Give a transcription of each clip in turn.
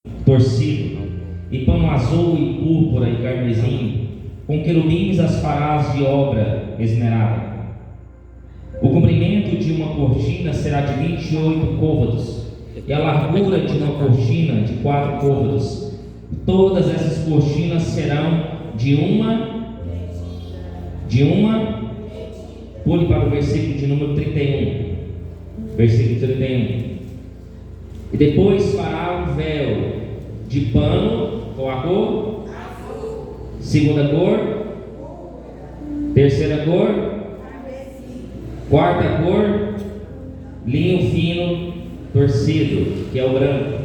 torcido, e pano azul e púrpura e carmesim, com querubins as farás de obra esmerada. O comprimento de uma cortina será de 28 côvados, e a largura de uma cortina de 4 côvados. Todas essas cortinas serão de uma. Pule para o versículo de número 31. Versículo 31. E depois fará um véu de pano, qual a cor? Segunda cor? Terceira cor? Quarta cor? Linho fino torcido, que é o branco.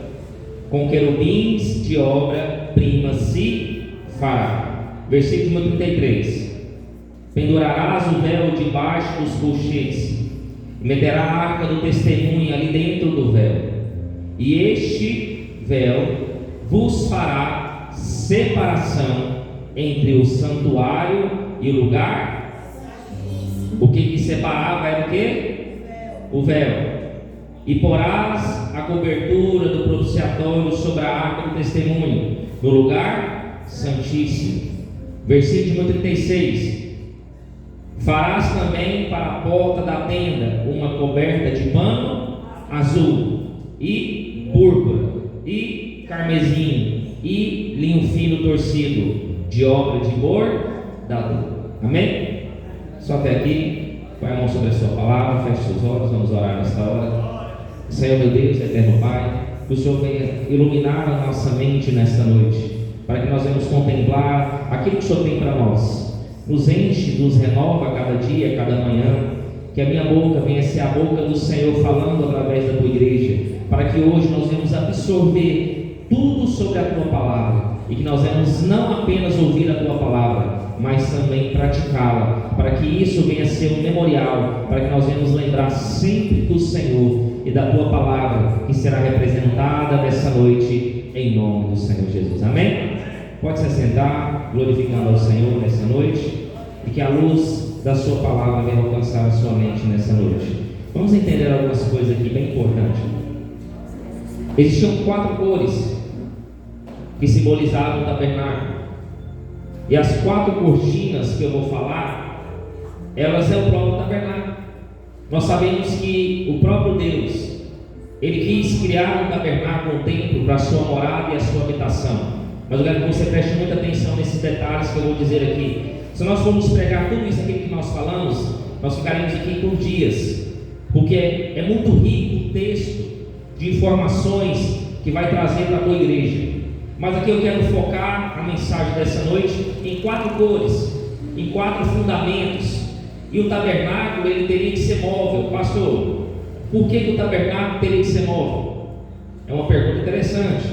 Com querubins de obra-prima se fará. Versículo número 33. Pendurarás o véu debaixo dos colchetes, e meterá a arca do testemunho ali dentro do véu. E este véu vos fará separação entre o santuário e o lugar. O que separava era o que? O véu. E porás a cobertura do propiciatório sobre a arca do testemunho, no lugar santíssimo. Versículo número 36. Farás também para a porta da tenda uma coberta de pano azul e púrpura e carmesim e linho fino torcido, de obra de bordador. Amém? Só até aqui. Põe a mão sobre a sua palavra, feche seus olhos, vamos orar nesta hora. Senhor meu Deus, eterno Pai, que o Senhor venha iluminar a nossa mente nesta noite, para que nós venhamos contemplar aquilo que o Senhor tem para nós. Nos enche, nos renova a cada dia, a cada manhã. Que a minha boca venha ser a boca do Senhor falando através da tua igreja, para que hoje nós venhamos absorver tudo sobre a tua palavra, e que nós venhamos não apenas ouvir a tua palavra, mas também praticá-la, para que isso venha ser um memorial, para que nós venhamos lembrar sempre do Senhor e da tua palavra, que será representada nessa noite, em nome do Senhor Jesus. Amém? Pode se assentar, glorificando ao Senhor nessa noite, e que a luz da sua palavra venha alcançar a sua mente nessa noite. Vamos entender algumas coisas aqui bem importantes. Existiam 4 cores que simbolizavam o tabernáculo, e as 4 cortinas que eu vou falar, elas é o próprio tabernáculo. Nós sabemos que o próprio Deus, Ele quis criar um tabernáculo, um templo para a sua morada e a sua habitação. Mas eu quero que você preste muita atenção nesses detalhes que eu vou dizer aqui. Se nós formos pregar tudo isso aqui que nós falamos, nós ficaremos aqui por dias, porque é muito rico o texto de informações que vai trazer para a tua igreja. Mas aqui eu quero focar a mensagem dessa noite em 4 cores, em 4 fundamentos. E o tabernáculo, ele teria que ser móvel. Pastor, por que o tabernáculo teria que ser móvel? É uma pergunta interessante.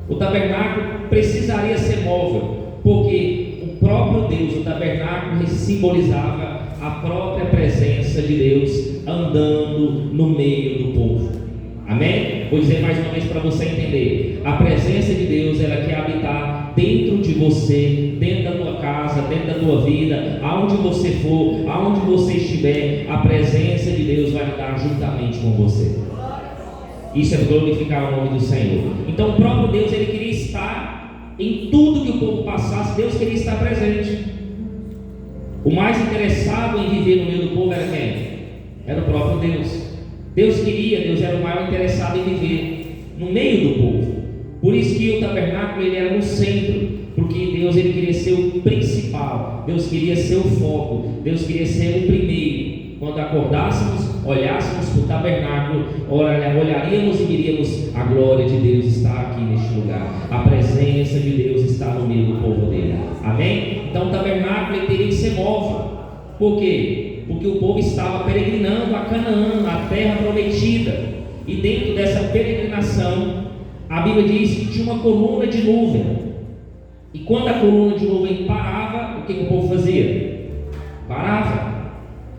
O tabernáculo precisaria ser móvel, porque o próprio Deus, o tabernáculo, simbolizava a própria presença de Deus andando no meio do povo. Amém? Vou dizer mais uma vez para você entender. A presença de Deus, ela quer habitar dentro de você, dentro da tua casa, dentro da tua vida, aonde você for, aonde você estiver, a presença de Deus vai andar juntamente com você. Isso é glorificar o nome do Senhor. Então o próprio Deus, ele queria estar em tudo que o povo passasse. Deus queria estar presente. O mais interessado em viver no meio do povo era quem? Era o próprio Deus. Deus era o maior interessado em viver no meio do povo. Por isso que o tabernáculo, ele era no centro, porque Deus, ele queria ser o principal, Deus queria ser o foco, Deus queria ser o primeiro. Quando acordássemos, olhássemos para o tabernáculo, olharíamos e viríamos: a glória de Deus está aqui neste lugar, a presença de Deus está no meio do povo dele. Amém? Então o tabernáculo, ele teria que ser móvel. Por quê? Porque o povo estava peregrinando a Canaã, a terra prometida, e dentro dessa peregrinação, a Bíblia diz que tinha uma coluna de nuvem, e quando a coluna de nuvem parava, o que o povo fazia? Parava.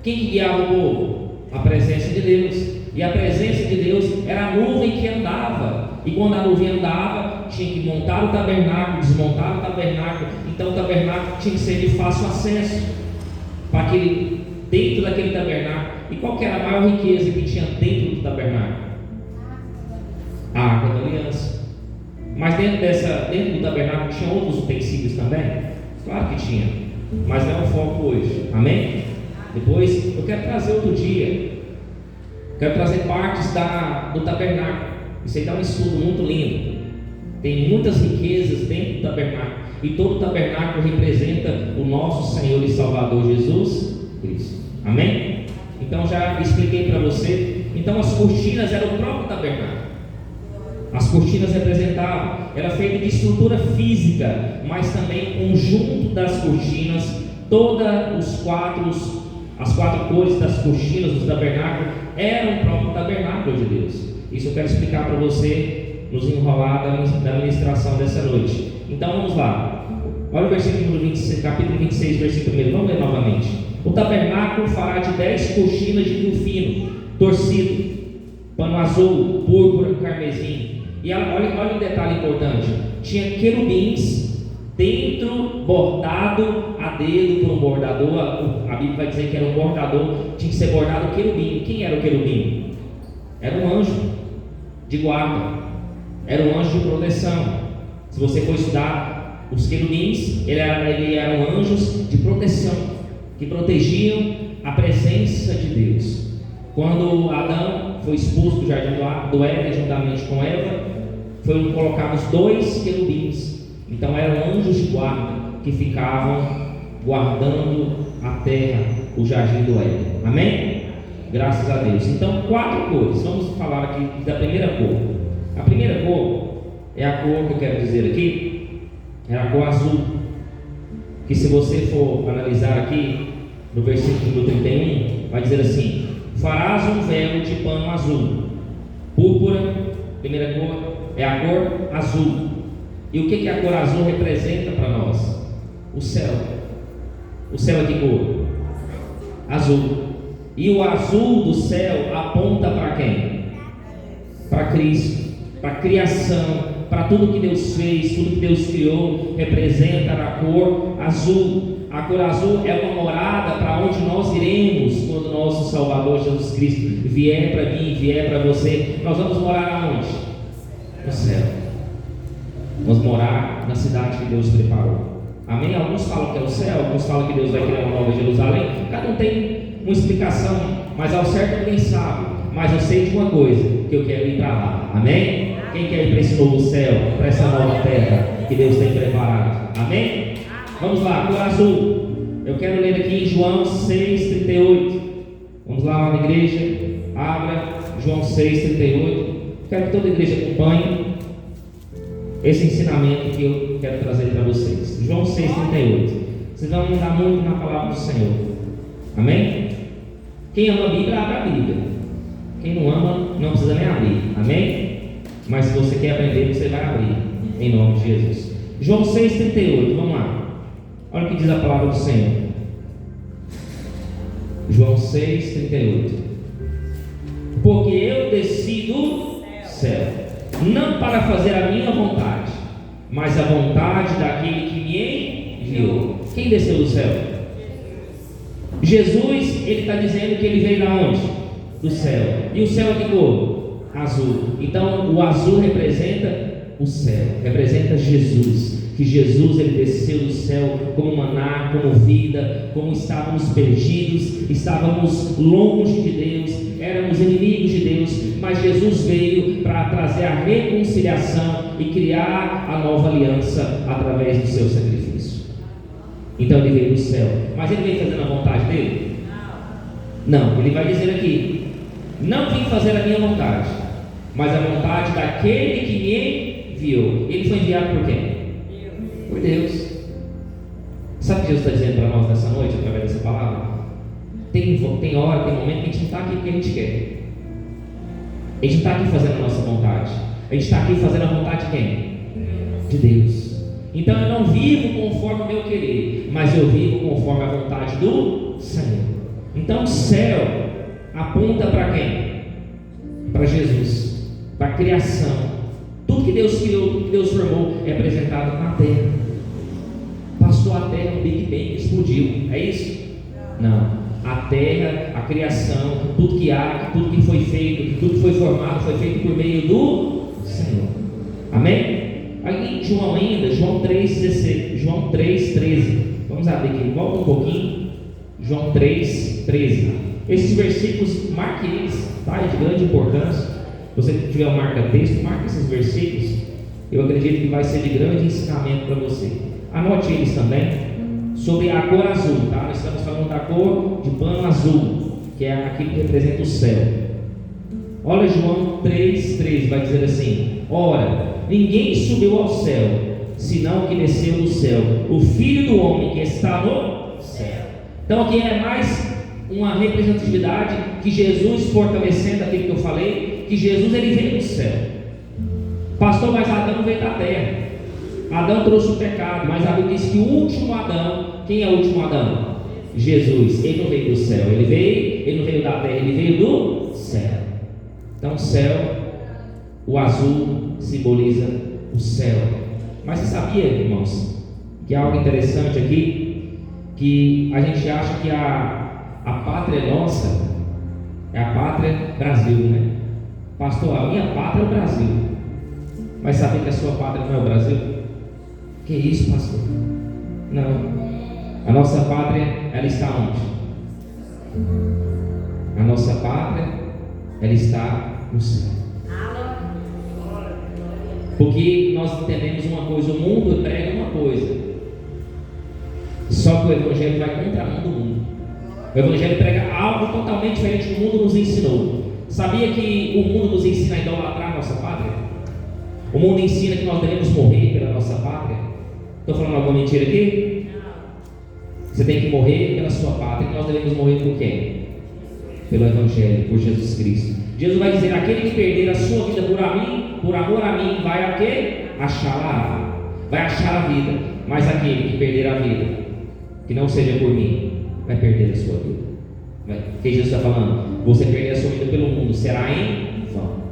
Quem que guiava o povo? A presença de Deus. E a presença de Deus era a nuvem que andava, e quando a nuvem andava, tinha que montar o tabernáculo, desmontar o tabernáculo. Então o tabernáculo tinha que ser de fácil acesso, para que dentro daquele tabernáculo. E qual que era a maior riqueza que tinha dentro do tabernáculo? A Arca da Aliança. Mas dentro do tabernáculo tinha outros utensílios também? Claro que tinha, mas não é o foco hoje, amém? Depois eu quero trazer outro dia, quero trazer partes do tabernáculo. Isso aí dá um estudo muito lindo. Tem muitas riquezas dentro do tabernáculo, e todo o tabernáculo representa o nosso Senhor e Salvador Jesus Cristo, amém? Então já expliquei para você. Então as cortinas eram o próprio tabernáculo. As cortinas representavam, era feita de estrutura física, mas também o conjunto das cortinas, as quatro cores das cortinas do tabernáculo eram o próprio tabernáculo de Deus. Isso eu quero explicar para você nos enrolar da ministração dessa noite. Então vamos lá. Olha o versículo 26, capítulo 26, versículo 1. Vamos ler novamente. O tabernáculo fará de 10 cortinas de fio fino, torcido, pano azul, púrpura, carmesim. E olha um detalhe importante: tinha querubins dentro, bordado a dedo por um bordador. A Bíblia vai dizer que era um bordador, tinha que ser bordado querubim. Quem era o querubim? Era um anjo de guarda, era um anjo de proteção. Se você for estudar os querubins, eles eram anjos de proteção, que protegiam a presença de Deus. Quando Adão foi expulso do jardim do Éden juntamente com Eva, foram colocados 2 querubins. Então eram anjos de guarda que ficavam guardando a terra, o jardim do Éden. Amém? Graças a Deus. Então 4 cores. Vamos falar aqui da primeira cor. A primeira cor é a cor que eu quero dizer aqui, é a cor azul. Que se você for analisar aqui no versículo 31, vai dizer assim: farás um véu de pano azul. Púrpura, primeira cor, é a cor azul. E o que a cor azul representa para nós? O céu. O céu é que cor? Azul. E o azul do céu aponta para quem? Para Cristo, para a criação, para tudo que Deus fez, tudo que Deus criou, representa a cor azul. A cor azul é uma morada para onde nós iremos quando nosso Salvador Jesus Cristo vier para mim, vier para você. Nós vamos morar aonde? No céu. Vamos morar na cidade que Deus preparou. Amém? Alguns falam que é o céu, alguns falam que Deus vai criar uma nova Jerusalém. Cada um tem uma explicação, mas ao certo ninguém sabe. Mas eu sei de uma coisa, que eu quero ir para lá. Amém? Quem quer ir para esse novo céu, para essa nova terra que Deus tem preparado? Amém? Vamos lá, cor azul. Eu quero ler aqui em João 6,38. Vamos lá na igreja. Abra João 6,38. Quero que toda a igreja acompanhe esse ensinamento que eu quero trazer para vocês. João 6,38. Vocês vão andar muito na palavra do Senhor. Amém? Quem ama a Bíblia, abre a Bíblia. Quem não ama, não precisa nem abrir. Amém? Mas se você quer aprender, você vai abrir. Em nome de Jesus. João 6,38. Vamos lá. Olha o que diz a palavra do Senhor. João 6,38. Porque eu desci do céu, não para fazer a minha vontade, mas a vontade daquele que me enviou. Quem desceu do céu? Jesus, ele está dizendo que ele veio da onde? Do céu. E o céu é que cor? Azul. Então o azul representa o céu, representa Jesus. Que Jesus ele desceu do céu como maná, como vida, como estávamos perdidos, estávamos longe de Deus, éramos inimigos de Deus, mas Jesus veio para trazer a reconciliação e criar a nova aliança através do seu sacrifício. Então ele veio do céu, mas ele veio fazendo a vontade dele? Não, ele vai dizer aqui: não vim fazer a minha vontade, mas a vontade daquele que me enviou. Ele foi enviado por quem? Por Deus. Sabe o que Deus está dizendo para nós nessa noite, através dessa palavra? Tem hora, tem momento que a gente não está aqui porque a gente quer. A gente está aqui fazendo a nossa vontade. A gente está aqui fazendo a vontade de quem? De Deus. Então eu não vivo conforme o meu querer, mas eu vivo conforme a vontade do Senhor. Então o céu aponta para quem? Para Jesus, para a criação. Tudo que Deus criou, tudo que Deus formou é apresentado na terra. Passou a terra, o Big Bang explodiu. É isso? Não. A terra, a criação, tudo que há, tudo que foi feito, tudo que foi formado, foi feito por meio do Senhor. Amém? Aí em João ainda, João 3,16, João 3,13. Vamos abrir aqui, volta um pouquinho. João 3,13. Esses versículos, marque eles, tá? É de grande importância. Se você tiver um marca-texto, marque esses versículos. Eu acredito que vai ser de grande ensinamento para você. Anote eles também. Sobre a cor azul, tá? Nós estamos falando da cor de pano azul, que é aquilo que representa o céu. Olha João 3,13, vai dizer assim: ora, ninguém subiu ao céu, senão o que desceu do céu, o Filho do Homem que está no céu. Então aqui é mais uma representatividade que Jesus, fortalecendo aquilo que eu falei, que Jesus ele veio do céu. Pastor, mas Adão veio da terra. Adão trouxe o pecado, mas a Bíblia diz que o último Adão, quem é o último Adão? Jesus. Ele não veio do céu, ele não veio da terra, ele veio do céu. Então o céu, o azul simboliza o céu. Mas você sabia, irmãos, que há algo interessante aqui, que a gente acha que a pátria nossa é a pátria Brasil, né? Pastor, a minha pátria é o Brasil. Mas sabe que a sua pátria não é o Brasil? Que isso, pastor? Não. A nossa pátria, ela está onde? A nossa pátria, ela está no céu. Porque nós entendemos uma coisa, o mundo prega uma coisa, só que o Evangelho vai contra o mundo. O Evangelho prega algo totalmente diferente do que o mundo nos ensinou. Sabia que o mundo nos ensina a idolatrar a nossa pátria? O mundo ensina que nós devemos morrer pela nossa pátria. Estou falando alguma mentira aqui? Você tem que morrer pela sua pátria. E nós devemos morrer por quem? Pelo Evangelho, por Jesus Cristo. Jesus vai dizer: aquele que perder a sua vida por amor a mim, vai a quê? Vai achar a vida. Mas aquele que perder a vida, que não seja por mim, vai perder a sua vida. O que Jesus está falando? Você perder a sua vida pelo mundo será em vão.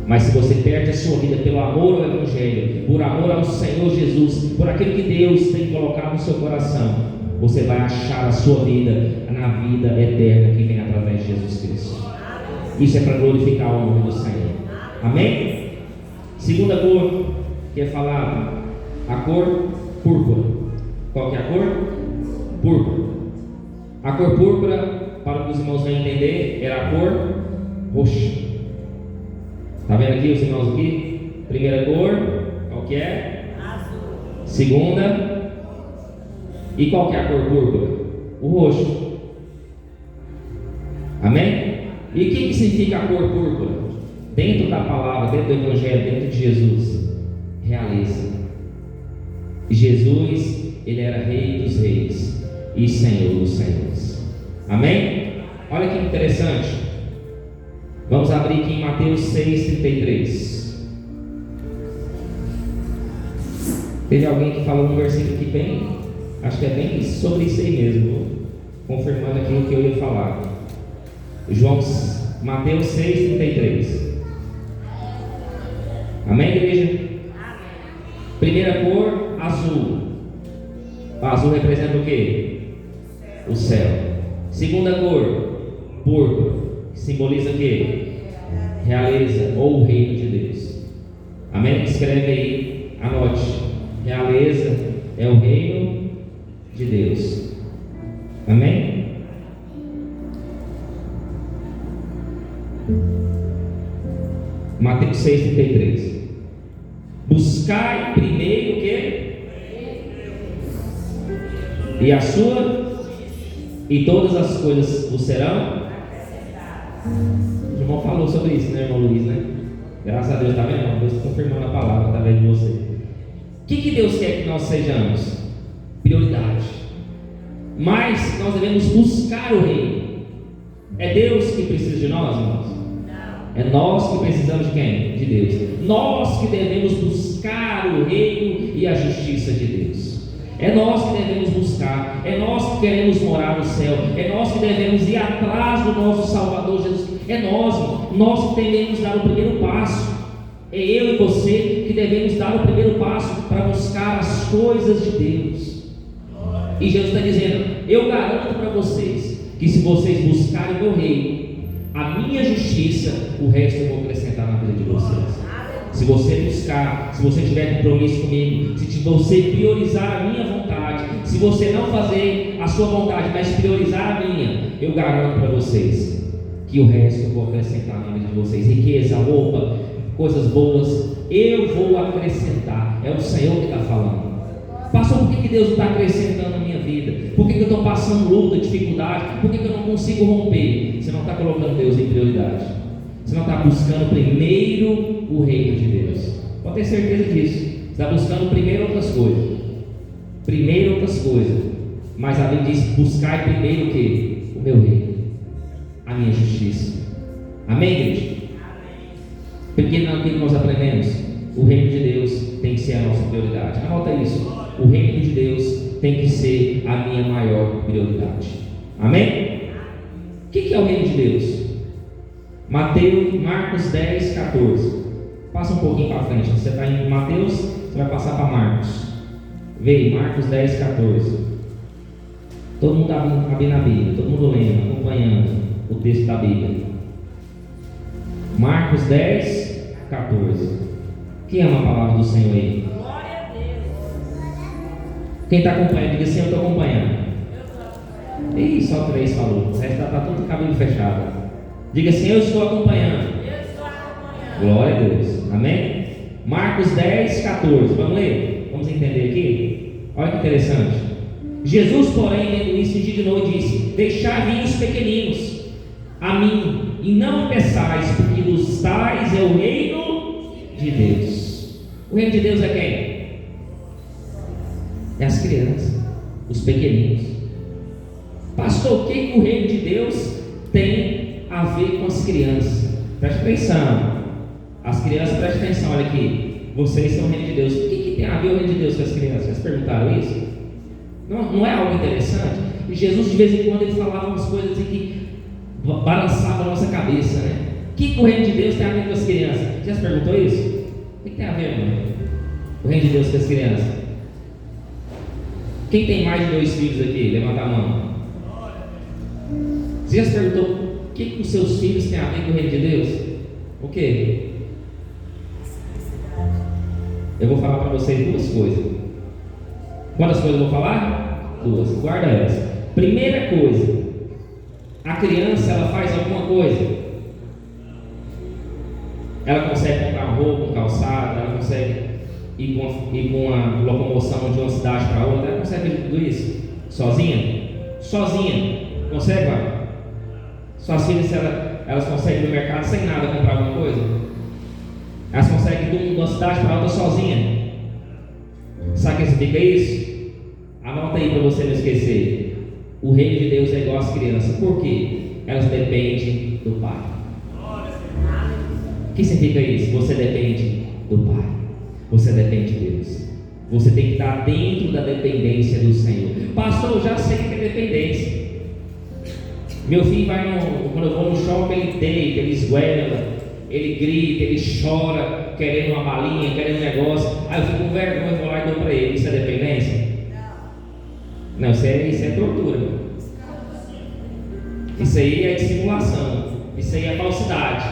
Mas se você perde a sua vida pelo amor ao Evangelho, por amor ao Senhor Jesus, por aquilo que Deus tem colocado no seu coração, você vai achar a sua vida na vida eterna que vem através de Jesus Cristo. Isso é para glorificar o nome do Senhor. Amém? Segunda cor que é falada, a cor púrpura. Qual que é a cor? Púrpura. A cor púrpura, para que os irmãos venham entender, era a cor roxa. Está vendo aqui os irmãos aqui? Primeira cor, qual que é? Azul. Segunda, e qual que é a cor púrpura? O roxo. Amém? E o que significa a cor púrpura? Dentro da palavra, dentro do Evangelho, dentro de Jesus, realeza. Jesus, ele era Rei dos Reis e Senhor dos Senhores. Amém? Olha que interessante. Vamos abrir aqui em Mateus 6,33. Teve alguém que falou um versículo aqui bem, acho que é bem sobre isso aí mesmo, confirmando aqui o que eu ia falar. Mateus 6,33. Amém, igreja? Primeira cor, azul. O azul representa o quê? O céu. Segunda cor, púrpura, que simboliza o quê? Realeza ou o reino de Deus. Amém? Escreve aí, anote. Realeza é o reino de Deus. Amém? Mateus 6,33. Buscai primeiro o quê? E a sua, e todas as coisas vos serão. O irmão falou sobre isso, né, irmão Luiz, né? Graças a Deus, está vendo? Deus confirmando a palavra através de você. O que Deus quer que nós sejamos? Prioridade. Mas nós devemos buscar o reino. É Deus que precisa de nós, irmãos? É nós que precisamos de quem? De Deus. Nós que devemos buscar o reino e a justiça de Deus. É nós que devemos buscar. É nós que queremos morar no céu. É nós que devemos ir atrás do nosso Salvador Jesus. É nós que devemos dar o primeiro passo. É eu e você que devemos dar o primeiro passo para buscar as coisas de Deus. E Jesus está dizendo: eu garanto para vocês que se vocês buscarem o meu reino, a minha justiça, o resto eu vou acrescentar na vida de vocês. se você buscar, se você tiver compromisso comigo, se você priorizar a minha vontade, se você não fazer a sua vontade, mas priorizar a minha, eu garanto para vocês que o resto eu vou acrescentar na vida de vocês. Riqueza, roupa, coisas boas, eu vou acrescentar. É o Senhor que está falando. Pastor, por que Deus não está acrescentando na minha vida? Por que eu estou passando luta, dificuldade? Por que eu não consigo romper? Você não está colocando Deus em prioridade. Você não está buscando primeiro o reino de Deus. Pode ter certeza disso. Você está buscando primeiro outras coisas. Primeiro outras coisas. Mas a Bíblia diz: buscar primeiro o quê? O meu reino, a minha justiça. Amém, igreja? Porque no que nós aprendemos, o reino de Deus tem que ser a nossa prioridade. Anota isso. O reino de Deus tem que ser a minha maior prioridade. Amém? O que é o reino de Deus? Marcos 10, 14. Passa um pouquinho para frente. Você está em Mateus, você vai passar para Marcos. Veio, Marcos 10, 14. Todo mundo abrindo a Bíblia, todo mundo lendo, acompanhando o texto da Bíblia. Marcos 10, 14. Quem ama a palavra do Senhor aí? Glória a Deus. Quem está acompanhando, diga assim: eu estou acompanhando. Ih, só 3 falou. O resto está tudo cabelo fechado. Diga assim: eu estou acompanhando. Eu estou acompanhando. Glória a Deus. Amém? Marcos 10, 14. Vamos ler? Vamos entender aqui? Olha que interessante. Jesus, porém, vendo isso, de novo disse: deixai vir os pequeninos a mim, e não peçais, porque dos tais é o reino de Deus. O reino de Deus é quem? É as crianças, os pequeninos. Pastor, o que o reino de Deus tem a ver com as crianças? Preste atenção. As crianças, preste atenção, olha aqui. Vocês são o reino de Deus. O que tem a ver o reino de Deus com as crianças? Vocês perguntaram isso? Não é algo interessante? E Jesus, de vez em quando, ele falava umas coisas assim que balançavam a nossa cabeça, né? O que o reino de Deus tem a ver com as crianças? Você já se perguntou isso? O que tem a ver, mano? O reino de Deus com as crianças? Quem tem mais de 2 filhos aqui? Levanta a mão. Você já se perguntou o que os seus filhos têm a ver com o reino de Deus? O quê? Eu vou falar para vocês 2 coisas. Quantas coisas eu vou falar? 2. Guarda elas. Primeira coisa, a criança, ela faz alguma coisa. Ela consegue comprar roupa, um calçado, ela consegue ir com uma locomoção de uma cidade para outra. Ela consegue fazer tudo isso? Sozinha? Sozinha. Consegue, vai? Suas filhas, elas conseguem ir no mercado sem nada comprar alguma coisa? Elas conseguem ir de uma cidade para outra sozinha? Sabe o que significa isso? Anota aí para você não esquecer. O reino de Deus é igual às crianças. Por quê? Elas dependem do Pai. O que significa isso? Você depende do Pai. Você depende de Deus. Você tem que estar dentro da dependência do Senhor. Pastor, eu já sei que é dependência. Meu filho vai quando eu vou no shopping, ele deita, ele esguela, ele grita, ele chora, querendo uma balinha, querendo um negócio. Aí eu fico com vergonha, vou lá e dou para ele. Isso é dependência? Não, isso é tortura. Isso aí é dissimulação. Isso aí é falsidade.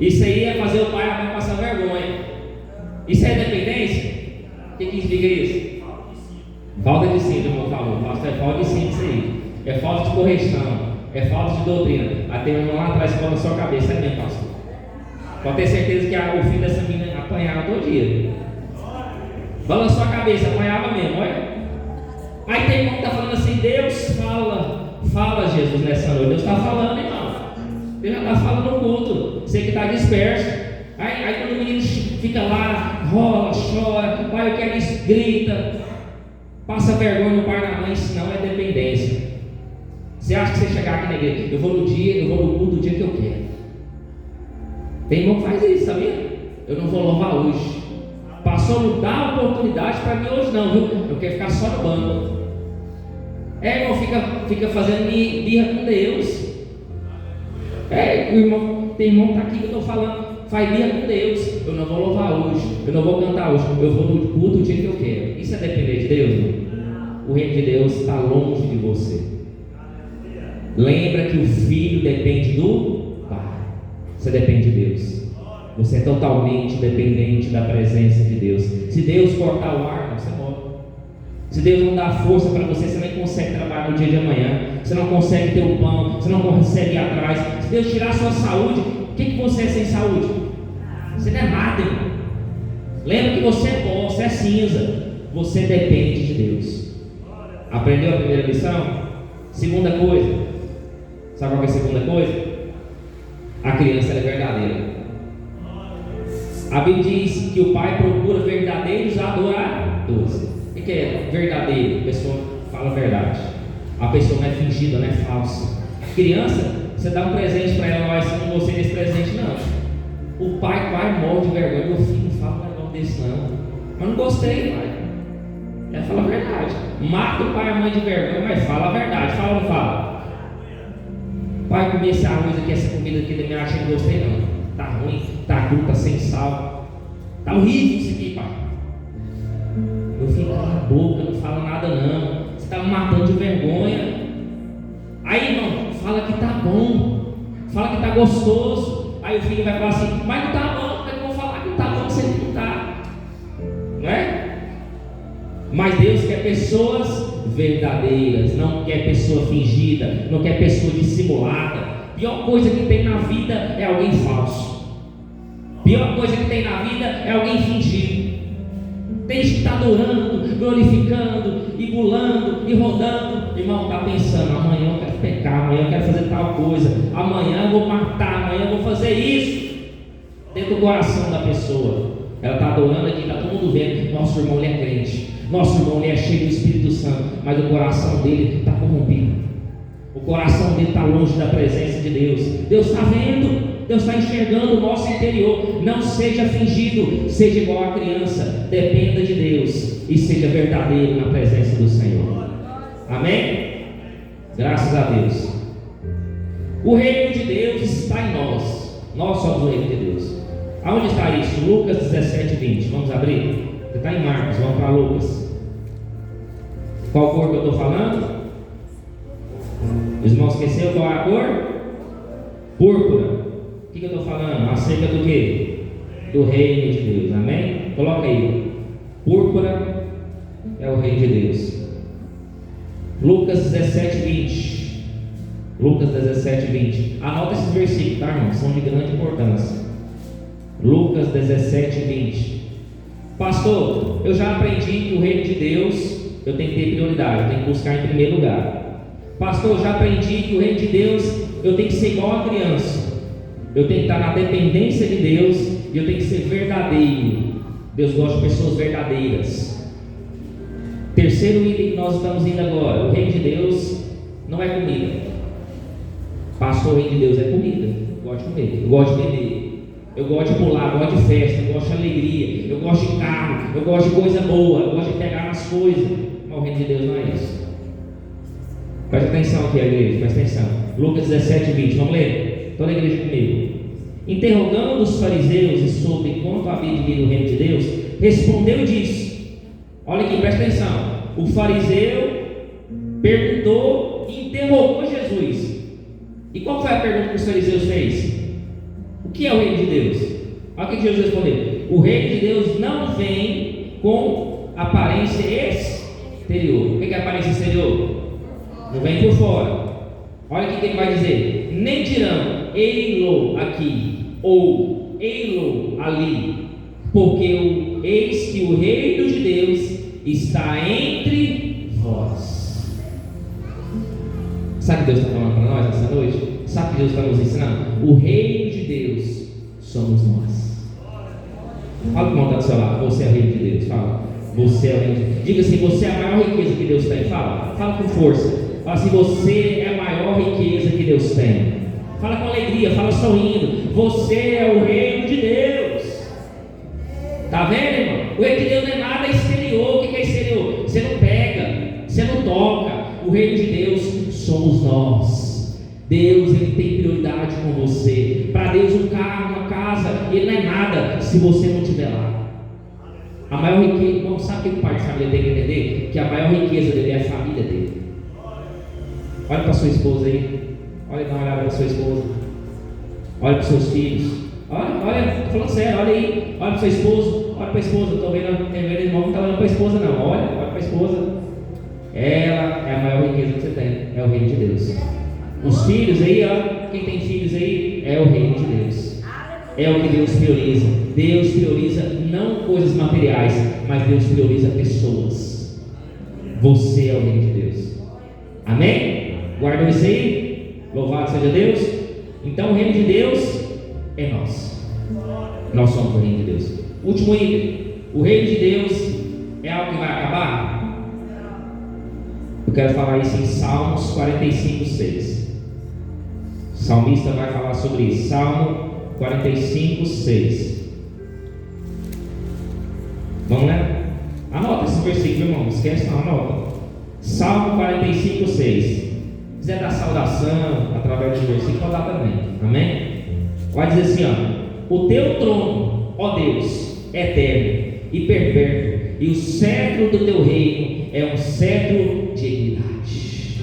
Isso aí é fazer o pai e a mãe passar vergonha. Isso é dependência? O que significa isso? Falta de cinto, irmão falou. Pastor, é falta de cinto isso aí. É falta de correção. É falta de doutrina. Aí tem um lá atrás que coloca na sua cabeça. É mesmo, pastor. Pode ter certeza que o filho dessa menina apanhava todo dia. Balançou a cabeça, apanhava mesmo, olha. Aí tem um que está falando assim: Deus fala Jesus nessa noite. Deus está falando, irmão. Deus já está falando no culto. Você que está disperso. Aí quando o menino fica lá, rola, chora, o pai eu quero isso, grita, passa vergonha no pai e na mãe, isso não é dependência. Você acha que você chegar aqui na igreja, eu vou no culto do dia que eu quero. Tem irmão que faz isso, sabia? Eu não vou louvar hoje. Passou, não dá oportunidade para mim hoje não, viu? Eu quero ficar só no banco. Irmão, fica fazendo birra com Deus. Tem irmão que está aqui que eu estou falando, faz birra com Deus. Eu não vou louvar hoje, eu não vou cantar hoje, eu vou no culto o dia que eu quero. Isso é depender de Deus, não? O reino de Deus está longe de você. Lembra que o filho depende do Pai. Você depende de Deus. Você é totalmente dependente da presença de Deus. Se Deus cortar o ar, você morre. Se Deus não dá força para você, você nem consegue trabalhar no dia de amanhã. Você não consegue ter o pão, você não consegue ir atrás. Se Deus tirar a sua saúde, o que você é sem saúde? Você não é nada, irmão. Lembra que você é pó, você é cinza. Você depende de Deus. Aprendeu a primeira lição? Segunda coisa. Sabe qual é a segunda coisa? A criança é verdadeira. A Bíblia diz que o Pai procura verdadeiros adoradores. O que é verdadeiro? A pessoa fala a verdade. A pessoa não é fingida, não é falsa. Criança, você dá um presente para ela, mas não gostei desse presente, não. O pai morre de vergonha. Meu filho, não fala um negócio desse, não. Mas não gostei, pai. Ela fala a verdade. Mata o pai e a mãe de vergonha, mas fala a verdade. Fala ou não fala? Pai, comer esse arroz aqui, essa comida aqui da minha acha que não gostei, não. Tá ruim, tá cru, tá sem sal. Tá horrível isso aqui, pai. Meu filho, cala a boca, não fala nada, não. Você está me matando de vergonha. Aí, irmão, fala que tá bom. Fala que tá gostoso. Aí o filho vai falar assim, mas não tá bom. Como é que eu vou falar que não tá bom se ele não tá? Não é? Mas Deus quer pessoas verdadeiras, não quer pessoa fingida, não quer pessoa dissimulada. Pior coisa que tem na vida é alguém falso. Pior coisa que tem na vida é alguém fingido. Tem gente que está adorando, glorificando, e pulando, e rodando. Irmão, está pensando, amanhã eu quero pecar, amanhã eu quero fazer tal coisa, amanhã eu vou matar, amanhã eu vou fazer isso. Dentro do coração da pessoa, ela está adorando aqui, está todo mundo vendo. Nosso irmão, ele é crente, nosso irmão, ele é cheio do Espírito Santo, mas o coração dele está corrompido. O coração dele está longe da presença de Deus. Deus está vendo, Deus está enxergando o nosso interior. Não seja fingido, seja igual a criança. Dependa de Deus e seja verdadeiro na presença do Senhor. Amém? Graças a Deus. O reino de Deus está em nós. Nós somos o reino de Deus. Aonde está isso? Lucas 17, 20. Vamos abrir? Você está em Marcos, vamos para Lucas. Qual cor que eu estou falando? Os irmãos esqueceram qual é a cor? Púrpura. O que eu estou falando? Acerca do quê? Do reino de Deus. Amém? Coloca aí. Púrpura é o reino de Deus. Lucas 17, 20. Lucas 17, 20. Anota esses versículos, tá, irmão? São de grande importância. Lucas 17, 20. Pastor, eu já aprendi que o reino de Deus eu tenho que ter prioridade, eu tenho que buscar em primeiro lugar. Pastor, eu já aprendi que o reino de Deus eu tenho que ser igual a criança. Eu tenho que estar na dependência de Deus e eu tenho que ser verdadeiro. Deus gosta de pessoas verdadeiras. Terceiro item que nós estamos indo agora. O reino de Deus não é comida. Pastor, o reino de Deus é comida. Eu gosto de comer, eu gosto de beber, eu gosto de pular, eu gosto de festa, eu gosto de alegria, eu gosto de carro, eu gosto de coisa boa, eu gosto de pegar nas coisas. Mas o reino de Deus não é isso. Presta atenção aqui, a igreja, presta atenção. Lucas 17, 20, vamos ler? Toda a igreja comigo. Interrogando os fariseus e sobre quanto havia de vir o reino de Deus, respondeu e disse: olha aqui, presta atenção. O fariseu perguntou e interrogou Jesus. E qual foi a pergunta que os fariseus fez? O que é o reino de Deus? Olha o que Jesus respondeu: o reino de Deus não vem com aparência exterior. O que é aparência exterior? Não vem por fora. Olha o que ele vai dizer: nem dirão ei-lo aqui ou ei-lo ali, porque eis que o reino de Deus está entre vós. Sabe o que Deus está falando para nós essa noite? Sabe o que Deus está nos ensinando? O reino de Deus somos nós. Fala com o irmão do seu lado: você é o reino de Deus. Fala: você é o reino de Deus. Diga assim: você é a maior riqueza que Deus tem. Fala com força. Fala assim: você é a maior riqueza que Deus tem. Fala com alegria, fala sorrindo: você é o reino de Deus. Está vendo, irmão? O reino de Deus não é nada exterior. O que é exterior? Você não pega, você não toca. O reino de Deus somos nós. Deus, ele tem prioridade com você. Para Deus, um carro, uma casa, ele não é nada se você não estiver lá. A maior riqueza, irmão, sabe o que o pai de família tem que entender? Que a maior riqueza dele é a família dele. Olha para sua esposa aí. Olha, dá uma olhada para sua esposa. Olha para os seus filhos. Olha, estou falando sério, olha aí, olha para sua esposa, olha para a esposa, estou vendo, tem vendo irmão que está olhando para a esposa não, olha para a esposa. Ela é a maior riqueza que você tem, é o reino de Deus. Os filhos aí, ó, quem tem filhos aí, é o reino de Deus. É o que Deus prioriza. Deus prioriza não coisas materiais, mas Deus prioriza pessoas. Você é o reino de Deus. Amém? Guardam isso aí? Louvado seja Deus. Então o reino de Deus é nós. Nós somos o reino de Deus. Último item. O reino de Deus é algo que vai acabar? Eu quero falar isso em Salmos 45, 6. O salmista vai falar sobre isso. Salmo 45, 6. Vamos lá? Anota esse versículo, irmão. Não esquece não, anota. Salmo 45, 6. Se quiser dar saudação através do versículo, pode dar também. Amém? Vai dizer assim, ó: o teu trono, ó Deus, é eterno e perpétuo, e o cetro do teu reino é um cetro de equidade.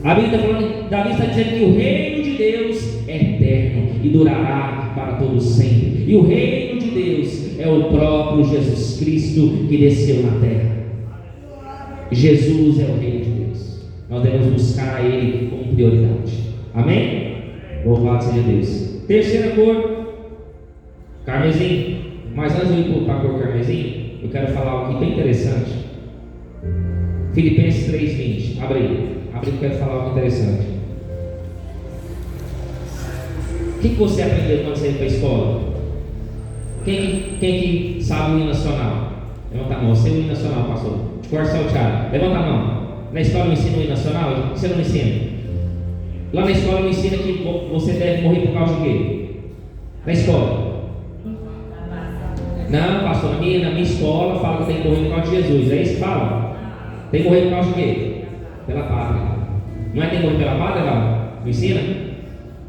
A Bíblia está falando, Davi está dizendo que o reino de Deus é eterno e durará para todo sempre. E o reino de Deus é o próprio Jesus Cristo que desceu na terra. Jesus é o reino de Deus. Nós devemos buscar a Ele como prioridade. Amém? Louvado seja Deus. Terceira cor, carmesim. Mas antes de eu ir para a cor carmesim, eu quero falar algo aqui bem interessante. Filipenses 3:20. Abre aí. Abre que eu quero falar algo interessante. O que você aprendeu quando você ia para a escola? Quem que sabe o hino nacional? Levanta a mão. Você é o hino nacional, pastor. De cor salteado. Levanta a mão. Na escola não ensina o hino nacional? Você não ensina? Lá na escola não ensina que você deve morrer por causa de quê? Na escola. Não, pastor, na minha escola fala que tem que morrer por causa de Jesus. É isso que fala? Tem que morrer por causa de quê? Pela pátria. Não é que tem que morrer pela pátria, não? Não ensina?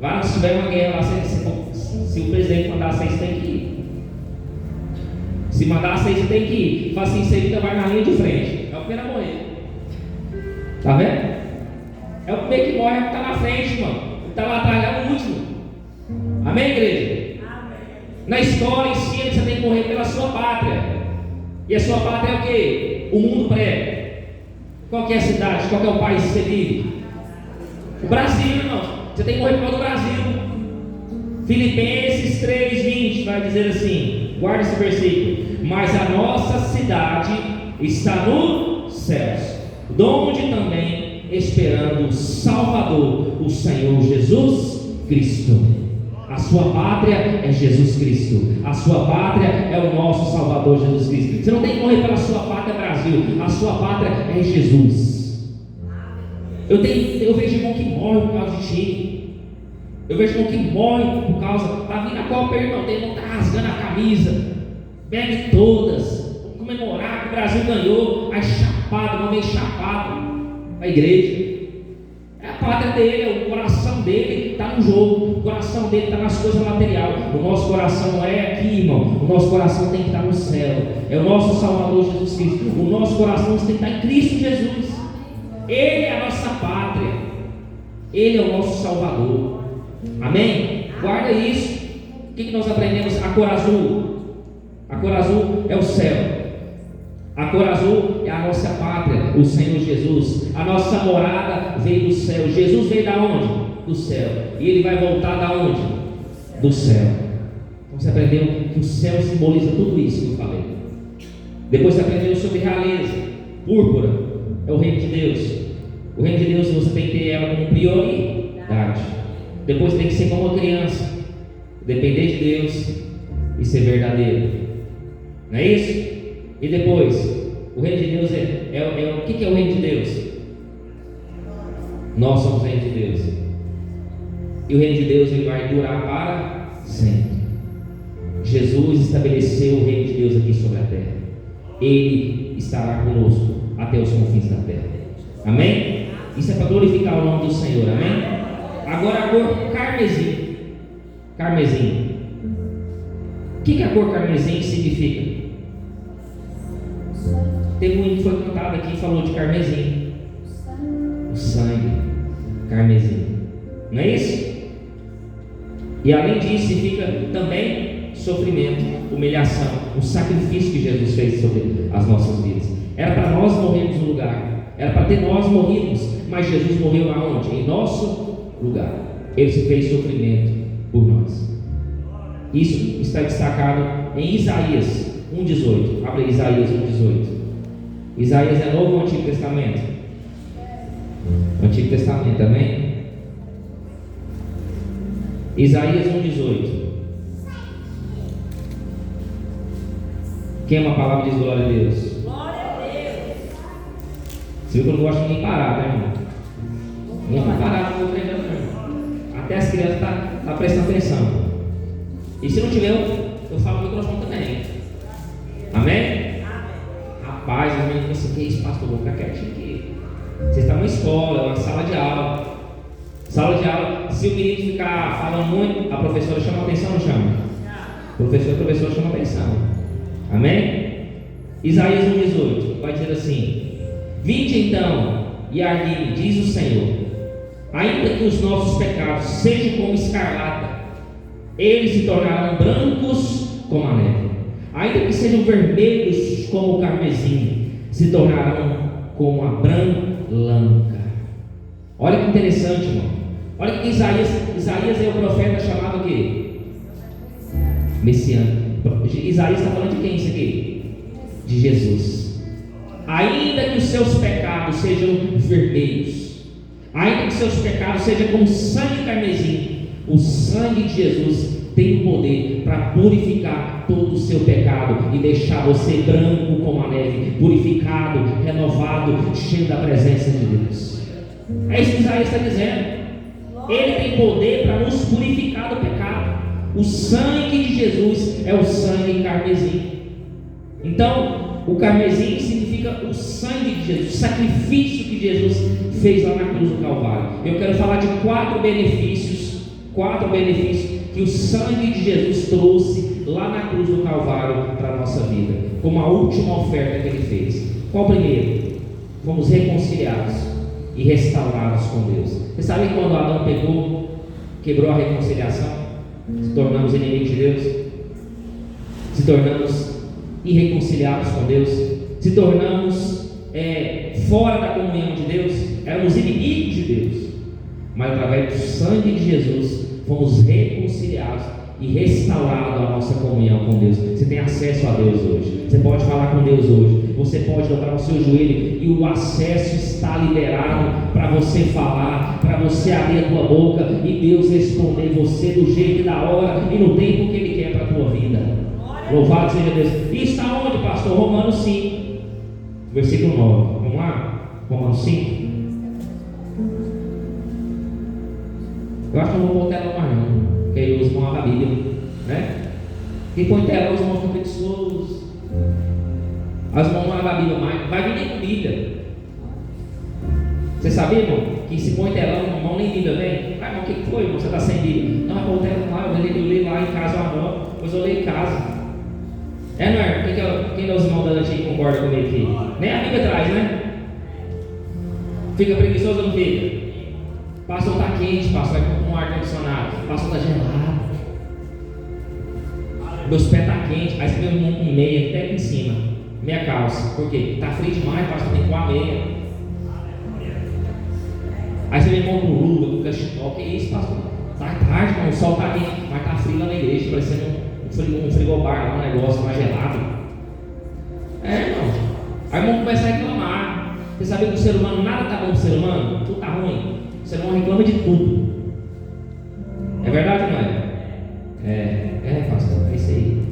Lá se tiver uma guerra lá, se o presidente mandar 6, tem que ir. Se mandar 6, tem que ir. Fala assim, você ainda vai na linha de frente. É o primeiro a morrer. Tá vendo? É o primeiro que morre, é o que está na frente, mano. O que está lá atrás é o último. Amém, igreja? Na escola ensina que você tem que morrer pela sua pátria. E a sua pátria é o quê? O mundo pré. Qual que é a cidade? Qual que é o país que você vive? O Brasil, irmão. Você tem que morrer por causa do Brasil. Filipenses 3:20 vai dizer assim. Guarda esse versículo. Mas a nossa cidade está nos céus, donde também esperando o Salvador, o Senhor Jesus Cristo. A sua pátria é Jesus Cristo. A sua pátria é o nosso Salvador Jesus Cristo. Você não tem que morrer pela sua pátria Brasil. A sua pátria é Jesus. Eu vejo irmão que morre por causa de time. Eu vejo irmão que morre por causa. Está vindo a Copa, irmão. Tem irmão que está rasgando a camisa. Bebe todas. Vamos comemorar que o Brasil ganhou. Aí chapado, não vem chapado. A igreja. É a pátria dele, é o coração dele está no jogo, o coração dele está nas coisas materiais. O nosso coração não é aqui, irmão. O nosso coração tem que estar no céu. É o nosso Salvador Jesus Cristo. O nosso coração tem que estar em Cristo Jesus. Ele é a nossa pátria. Ele é o nosso Salvador. Amém? Guarda isso. O que nós aprendemos? A cor azul. A cor azul é o céu. A cor azul é a nossa pátria, o Senhor Jesus. A nossa morada veio do céu. Jesus veio da onde? Do céu. E Ele vai voltar da onde? Do céu. Então você aprendeu que o céu simboliza tudo isso que eu falei. Depois você aprendeu sobre realeza. Púrpura é o reino de Deus. O reino de Deus você tem que ter ela como prioridade. Depois tem que ser como uma criança, depender de Deus e ser verdadeiro. Não é isso? E depois, o reino de Deus o que é o reino de Deus? Nós somos o reino de Deus. E o reino de Deus ele vai durar para sempre. Jesus estabeleceu o reino de Deus aqui sobre a terra. Ele estará conosco até os confins da terra. Amém? Isso é para glorificar o nome do Senhor. Amém? Agora a cor carmesim. Carmesim. O que a cor carmesim significa? Teve um hino que foi cantado aqui e falou de carmesim. O sangue, carmesim. Não é isso? E além disso, fica também sofrimento, humilhação, o sacrifício que Jesus fez sobre as nossas vidas. Era para nós morrermos no lugar, era para ter nós morridos, mas Jesus morreu aonde? Em nosso lugar. Ele se fez sofrimento por nós. Isso está destacado em Isaías 1,18. Abre Isaías 1,18. Isaías é Novo ou Antigo Testamento? Antigo Testamento também. Isaías 1,18. Quem ama a palavra diz glória a Deus. Glória a Deus. Você viu que eu não gosto de nem parar, né, irmão? Não vai parar, não vou treinar, não. Até as crianças estão prestando atenção. E se não tiver, eu falo no microfone também. Amém? Rapaz, os meninos pensam, que isso, pastor? Vou ficar quietinho aqui. Você está numa escola, é uma sala de aula. Sala de aula, se o menino ficar falando muito, a professora chama atenção, não chama? A professora chama atenção. Amém? Isaías 1,18 vai dizer assim: vinde então e argui, diz o Senhor, ainda que os nossos pecados sejam como escarlata, eles se tornarão brancos como a neve. Ainda que sejam vermelhos como o carmesim, se tornarão como a branca. Olha que interessante, irmão. Olha que Isaías é o profeta chamado o quê? Messiânico. Isaías está falando de quem isso aqui? De Jesus. Ainda que os seus pecados sejam vermelhos, ainda que seus pecados sejam como sangue carmesim, o sangue de Jesus tem o poder para purificar todo o seu pecado e deixar você branco como a neve, purificado, renovado, cheio da presença de Deus. É isso que Isaías está dizendo. Ele tem poder para nos purificar do pecado. O sangue de Jesus é o sangue carmesim. Então, o carmesim significa o sangue de Jesus, o sacrifício que Jesus fez lá na cruz do Calvário. Eu quero falar de quatro benefícios que o sangue de Jesus trouxe lá na cruz do Calvário para a nossa vida, como a última oferta que ele fez. Qual o primeiro? Fomos reconciliados e restaurados com Deus. Você sabe quando Adão quebrou a reconciliação, se tornamos inimigos de Deus, se tornamos irreconciliados com Deus, se tornamos fora da comunhão de Deus, éramos inimigos de Deus, mas através do sangue de Jesus fomos reconciliados e restaurados a nossa comunhão com Deus. Você tem acesso a Deus hoje, você pode falar com Deus hoje, você pode dobrar o seu joelho e o acesso está liberado para você falar, para você abrir a tua boca e Deus responder você do jeito e da hora e no tempo que Ele quer para a tua vida. Louvado seja Deus. E está onde, pastor? Romanos 5, versículo 9. Vamos lá? Romanos 5. Eu acho que não vou pôr telão mais não, porque aí os irmãos da Bíblia, né? Quem põe telão, os irmãos ficam preguiçosos. As irmãos não da Bíblia mais, vai vir nem com Bíblia. Você sabia, irmão, que se põe telão, o irmão nem Bíblia vem? Ah, irmão, o que foi, irmão? Você está sem Bíblia? Não, põe o telão lá, eu leio lá em casa, depois eu leio em casa. Não é? Quem dos irmãos da antiga concorda comigo aqui? Nem a Bíblia traz, né? Fica preguiçoso ou não fica? Pastor está quente, pastor, vai com um ar-condicionado. Pastor está gelado. Meus pés estão quentes. Aí você vê um com meia até aqui em cima. Meia calça. Por quê? Está frio demais, pastor, tem que pôr a meia. Aí você vê irmão com luva, com cachecol. Que isso, pastor? Tá tarde, irmão, o sol está quente. Mas está frio lá na igreja, parecendo um frigobar lá, um negócio mais gelado. Irmão. Aí o irmão começa a reclamar. Você sabia que o ser humano, nada está bom para o ser humano? Tudo está ruim. O ser humano reclama de tudo. É verdade ou não é? Pastor, é isso aí.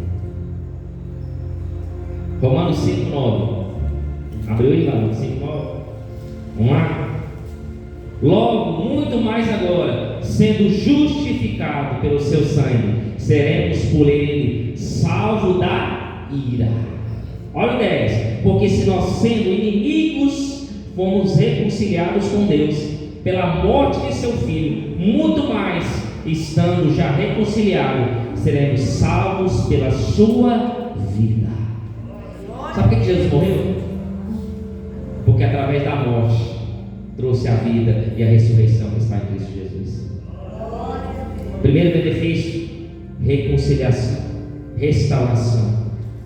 Romanos 5,9. Abriu aí, Romanos 5,9. Vamos lá? Logo, muito mais agora, sendo justificado pelo seu sangue, seremos por ele salvos da ira. Olha o 10. Porque se nós, sendo inimigos, fomos reconciliados com Deus pela morte de seu filho, muito mais, estando já reconciliados, seremos salvos pela sua vida. Sabe por que Jesus morreu? Porque através da morte trouxe a vida e a ressurreição que está em Cristo Jesus. Primeiro benefício, reconciliação, restauração,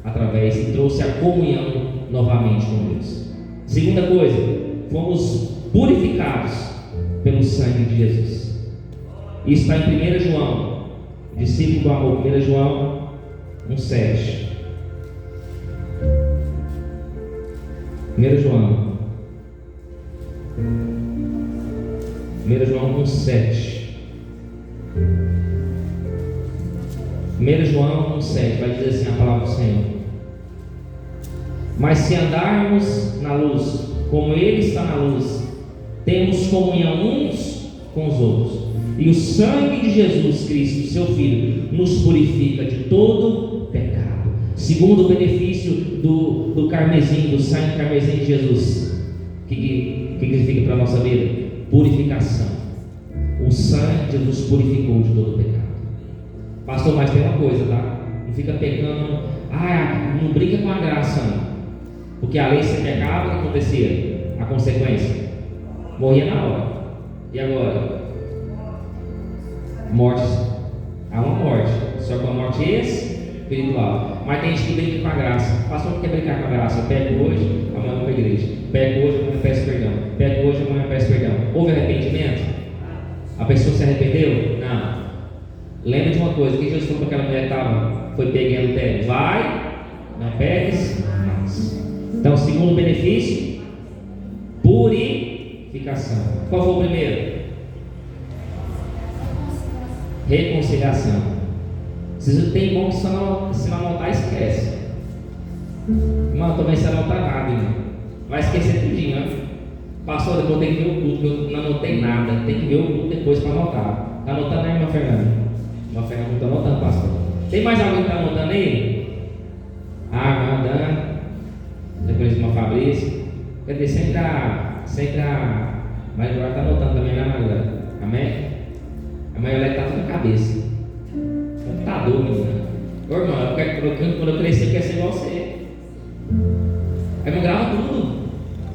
através e trouxe a comunhão novamente com Deus. Segunda coisa, fomos purificados pelo sangue de Jesus. Isso está em 1 João, discípulo do amor, 1 João 1,7. 1 João 1,7. 1 João 1,7 vai dizer assim a palavra do Senhor: mas se andarmos na luz, como Ele está na luz, temos comunhão uns com os outros, e o sangue de Jesus Cristo, seu Filho, nos purifica de todo pecado. Segundo o benefício do carmesim, do sangue carmesim de Jesus, que significa para a nossa vida? Purificação. O sangue de Jesus purificou de todo pecado. Pastor, mas tem uma coisa, tá? Não fica pecando, não brinca com a graça, não. Porque a lei, se pecava, o que acontecia? A consequência? Morria na hora. E agora? Morte. Há uma morte, só que uma morte espiritual. Mas tem gente que brinca com a graça. Pastor, não quer brincar com a graça? Peco hoje, amanhã vou para a igreja. Peco hoje, amanhã peço perdão. Peco hoje, amanhã peço perdão. Houve arrependimento? A pessoa se arrependeu? Não. Lembra de uma coisa, que Jesus falou para aquela mulher que foi pegando o terra: vai, não peques mais. Então, segundo benefício, purificação. Qual foi o primeiro? Reconciliação. Se tem bom que se não anotar, esquece. Irmão, também se não anotar nada, irmão. Vai esquecer tudinho, né? Pastor, depois tem que ver o culto, eu não anotei nada. Tem que ver o culto depois para anotar. Está anotando aí, irmã Fernanda? Irmã Fernanda não está anotando, pastor. Tem mais alguém que está anotando aí? Irmã Dana. Depois de uma Fabrício. Quer dizer, sempre a Maria Glória está anotando também, né, Maria Glória? Amém? A Maria Glória está tudo na cabeça. Está doido, né? Ô irmão, quando eu crescer, eu quero ser igual você. Aí não grava tudo.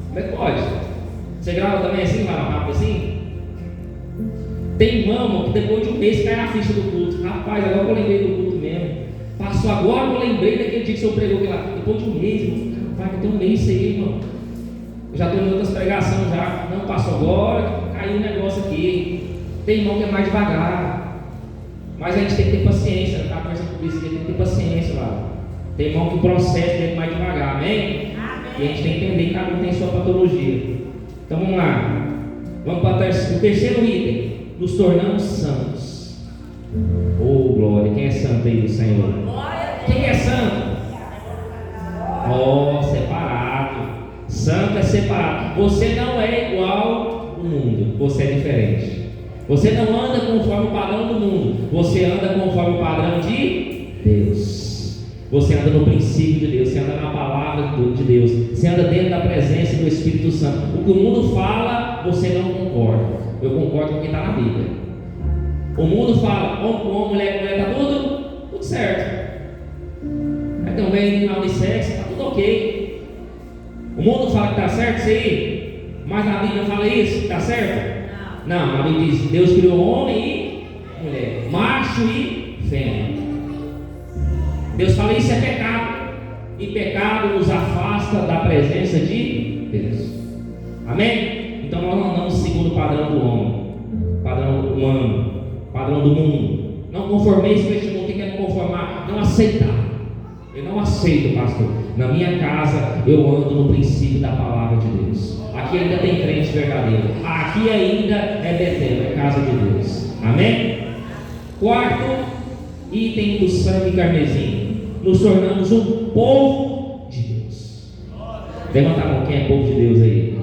Como é que pode? Você grava também assim, vai rápido assim? Tem irmão que depois de um mês cai a ficha do culto. Rapaz, agora que eu lembrei do culto mesmo. Passou agora que eu lembrei daquele dia que o senhor pregou aqui lá. Depois de um mês, irmão. Rapaz, tem um mês isso aí, irmão. Eu já estou em outras pregações já. Não, passou agora, caiu um negócio aqui. Tem irmão que é mais devagar. Mas a gente tem que ter paciência. Eu estava conversando com isso, tem que ter paciência lá. Tem irmão que o processo dele é mais devagar, amém? E a gente tem que entender que cada um tem sua patologia. Então vamos lá. Vamos para o terceiro item. Nos tornamos santos. Oh glória, quem é santo aí do Senhor? Quem é santo? Oh, separado. Santo é separado. Você não é igual ao mundo. Você é diferente. Você não anda conforme o padrão do mundo. Você anda conforme o padrão de Deus. Você anda no princípio de Deus. Você anda na palavra de Deus. Você anda dentro da presença do Espírito Santo. O que o mundo fala, você não concorda. Eu concordo com o que está na Bíblia. O mundo fala, homem com homem, mulher com mulher, está tudo certo. Aí também na unissex, está tudo ok. O mundo fala que está certo isso aí, mas na Bíblia fala isso, está certo? Não, a Bíblia diz: Deus criou homem e mulher, macho e fêmea. Deus fala: isso é pecado, e pecado nos afasta da presença de Deus. Amém? Então nós não andamos segundo o padrão do homem, padrão humano, padrão do mundo. Não conformeis com este mundo. O que quer conformar? Não aceitar. Eu não aceito, pastor. Na minha casa eu ando no princípio da palavra de Deus. Aqui ainda tem crente verdadeiro. Aqui ainda é Betel, é casa de Deus. Amém? Quarto item do sangue carmesim: nos tornamos um povo de Deus. Levanta a mão, quem é povo de Deus aí?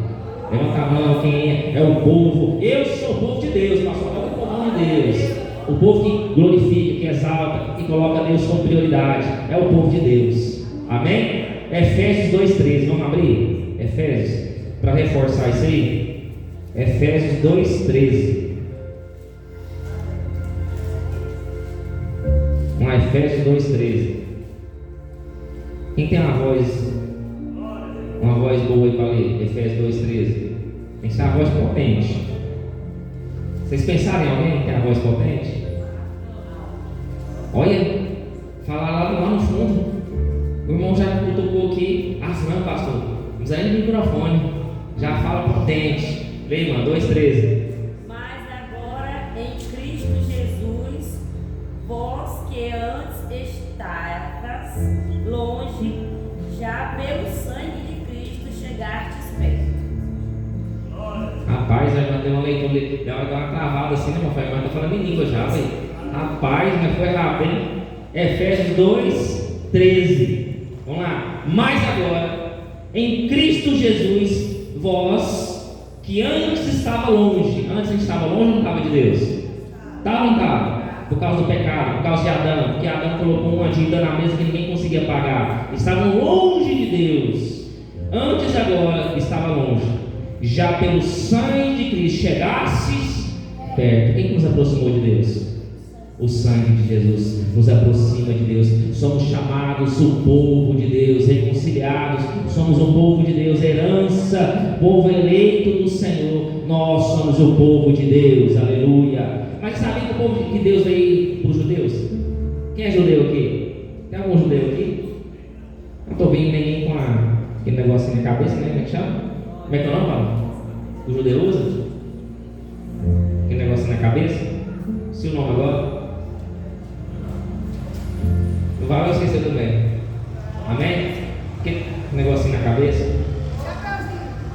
Levanta a mão, quem é o povo? Eu sou o povo de Deus, pastor. Olha o povo de Deus. O povo que glorifica, que exalta, que coloca Deus como prioridade. É o povo de Deus. Amém? Efésios 2,13. Vamos abrir? Efésios, para reforçar isso aí. Efésios 2,13. Vamos lá, Efésios 2,13. Quem tem uma voz boa aí para ler? Efésios 2,13. Tem que ser uma voz potente. Vocês pensaram em alguém que tem uma voz potente? Olha, falar lá no fundo. O irmão já tocou aqui. Não, pastor, usa aí no microfone. Já fala potente. Lê, irmã, 2:13. Mas agora em Cristo Jesus, vós que antes estavas longe, já pelo sangue de Cristo chegastes perto. Rapaz, a irmã deu uma leitura, deu uma travada assim, né, meu pai? A irmã tá falando em língua já, velho. Rapaz, mas foi rápido, hein? Efésios 2:13. Vamos lá. Mas agora, em Cristo Jesus, vós que antes estava longe. Antes a gente estava longe ou não estava de Deus? Estava ou não estava? Por causa do pecado, por causa de Adão, porque Adão colocou uma dívida na mesa que ninguém conseguia pagar. Estavam longe de Deus. Antes agora estava longe. Já pelo sangue de Cristo chegastes perto. Quem nos aproximou de Deus? O sangue de Jesus nos aproxima de Deus. Somos chamados o povo de Deus, reconciliados. Somos o povo de Deus, herança, povo eleito do Senhor. Nós somos o povo de Deus, aleluia. Mas sabe que o povo que Deus veio para os judeus? Quem é judeu aqui? Tem algum judeu aqui? Não estou vendo ninguém com aquele negocinho na cabeça, né? Como é que chama? Como é que é o nome, Paulo? O judeu usa? Aquele negocinho na cabeça? Se o nome agora? Não vai eu esquecer também. Amém? Aquele negocinho na cabeça?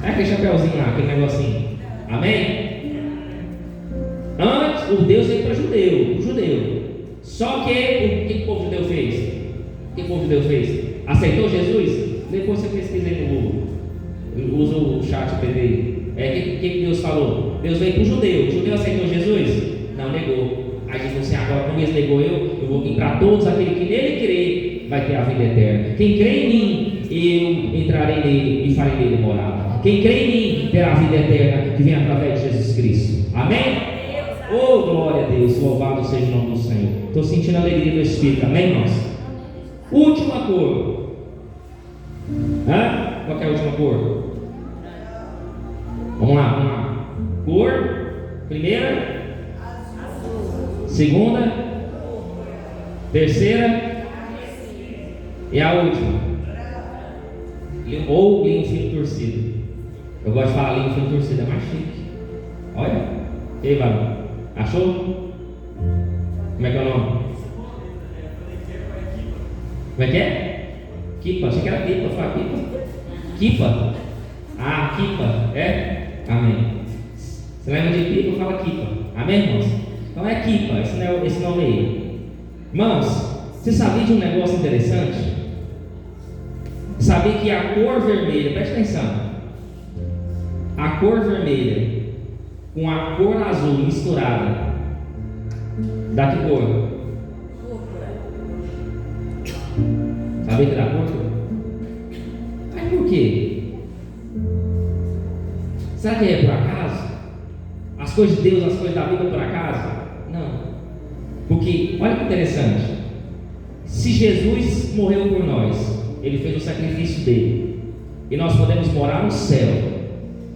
É aquele chapéuzinho lá, aquele negocinho. Amém? Antes, o Deus veio para o judeu. Só que o que o povo judeu fez? O que o povo judeu fez? Aceitou Jesus? Depois você pesquisa aí no Google. Usa o chat PV. O que Deus falou? Deus veio para o judeu. O judeu aceitou Jesus? Não, negou. Aí Jesus disse assim: agora, como ele negou eu vou vir para todos aquele que nele crê, vai ter a vida eterna. Quem crê em mim, eu entrarei nele e farei nele morada. Quem crê em mim terá a vida eterna que vem através de Jesus Cristo. Amém? Oh, glória a Deus, louvado seja o nome do Senhor. Estou sentindo a alegria do Espírito, amém, irmãos? Última cor. Qual que é a última cor? Vamos lá. Cor, primeira, segunda, terceira e a última. Ou linho fino torcido. Eu gosto de falar linho fino torcido, é mais chique. Olha, e aí, varão? Achou? Como é que é o nome? Como é que é? Kipa, achei que era pipa, fala pipa. Kipa? Ah, kipa, é? Amém. Você lembra de pipa, fala kipa. Amém, irmãos? Então é kipa, esse nome aí. Irmãos, você sabia de um negócio interessante? Sabia que a cor vermelha, presta atenção, a cor vermelha com a cor azul misturada, dá que cor? Sabia que dá cor? Mas por quê? Será que é por acaso? As coisas de Deus, as coisas da Bíblia por acaso? Não. Porque, olha que interessante. Se Jesus morreu por nós, Ele fez o sacrifício dele, e nós podemos morar no céu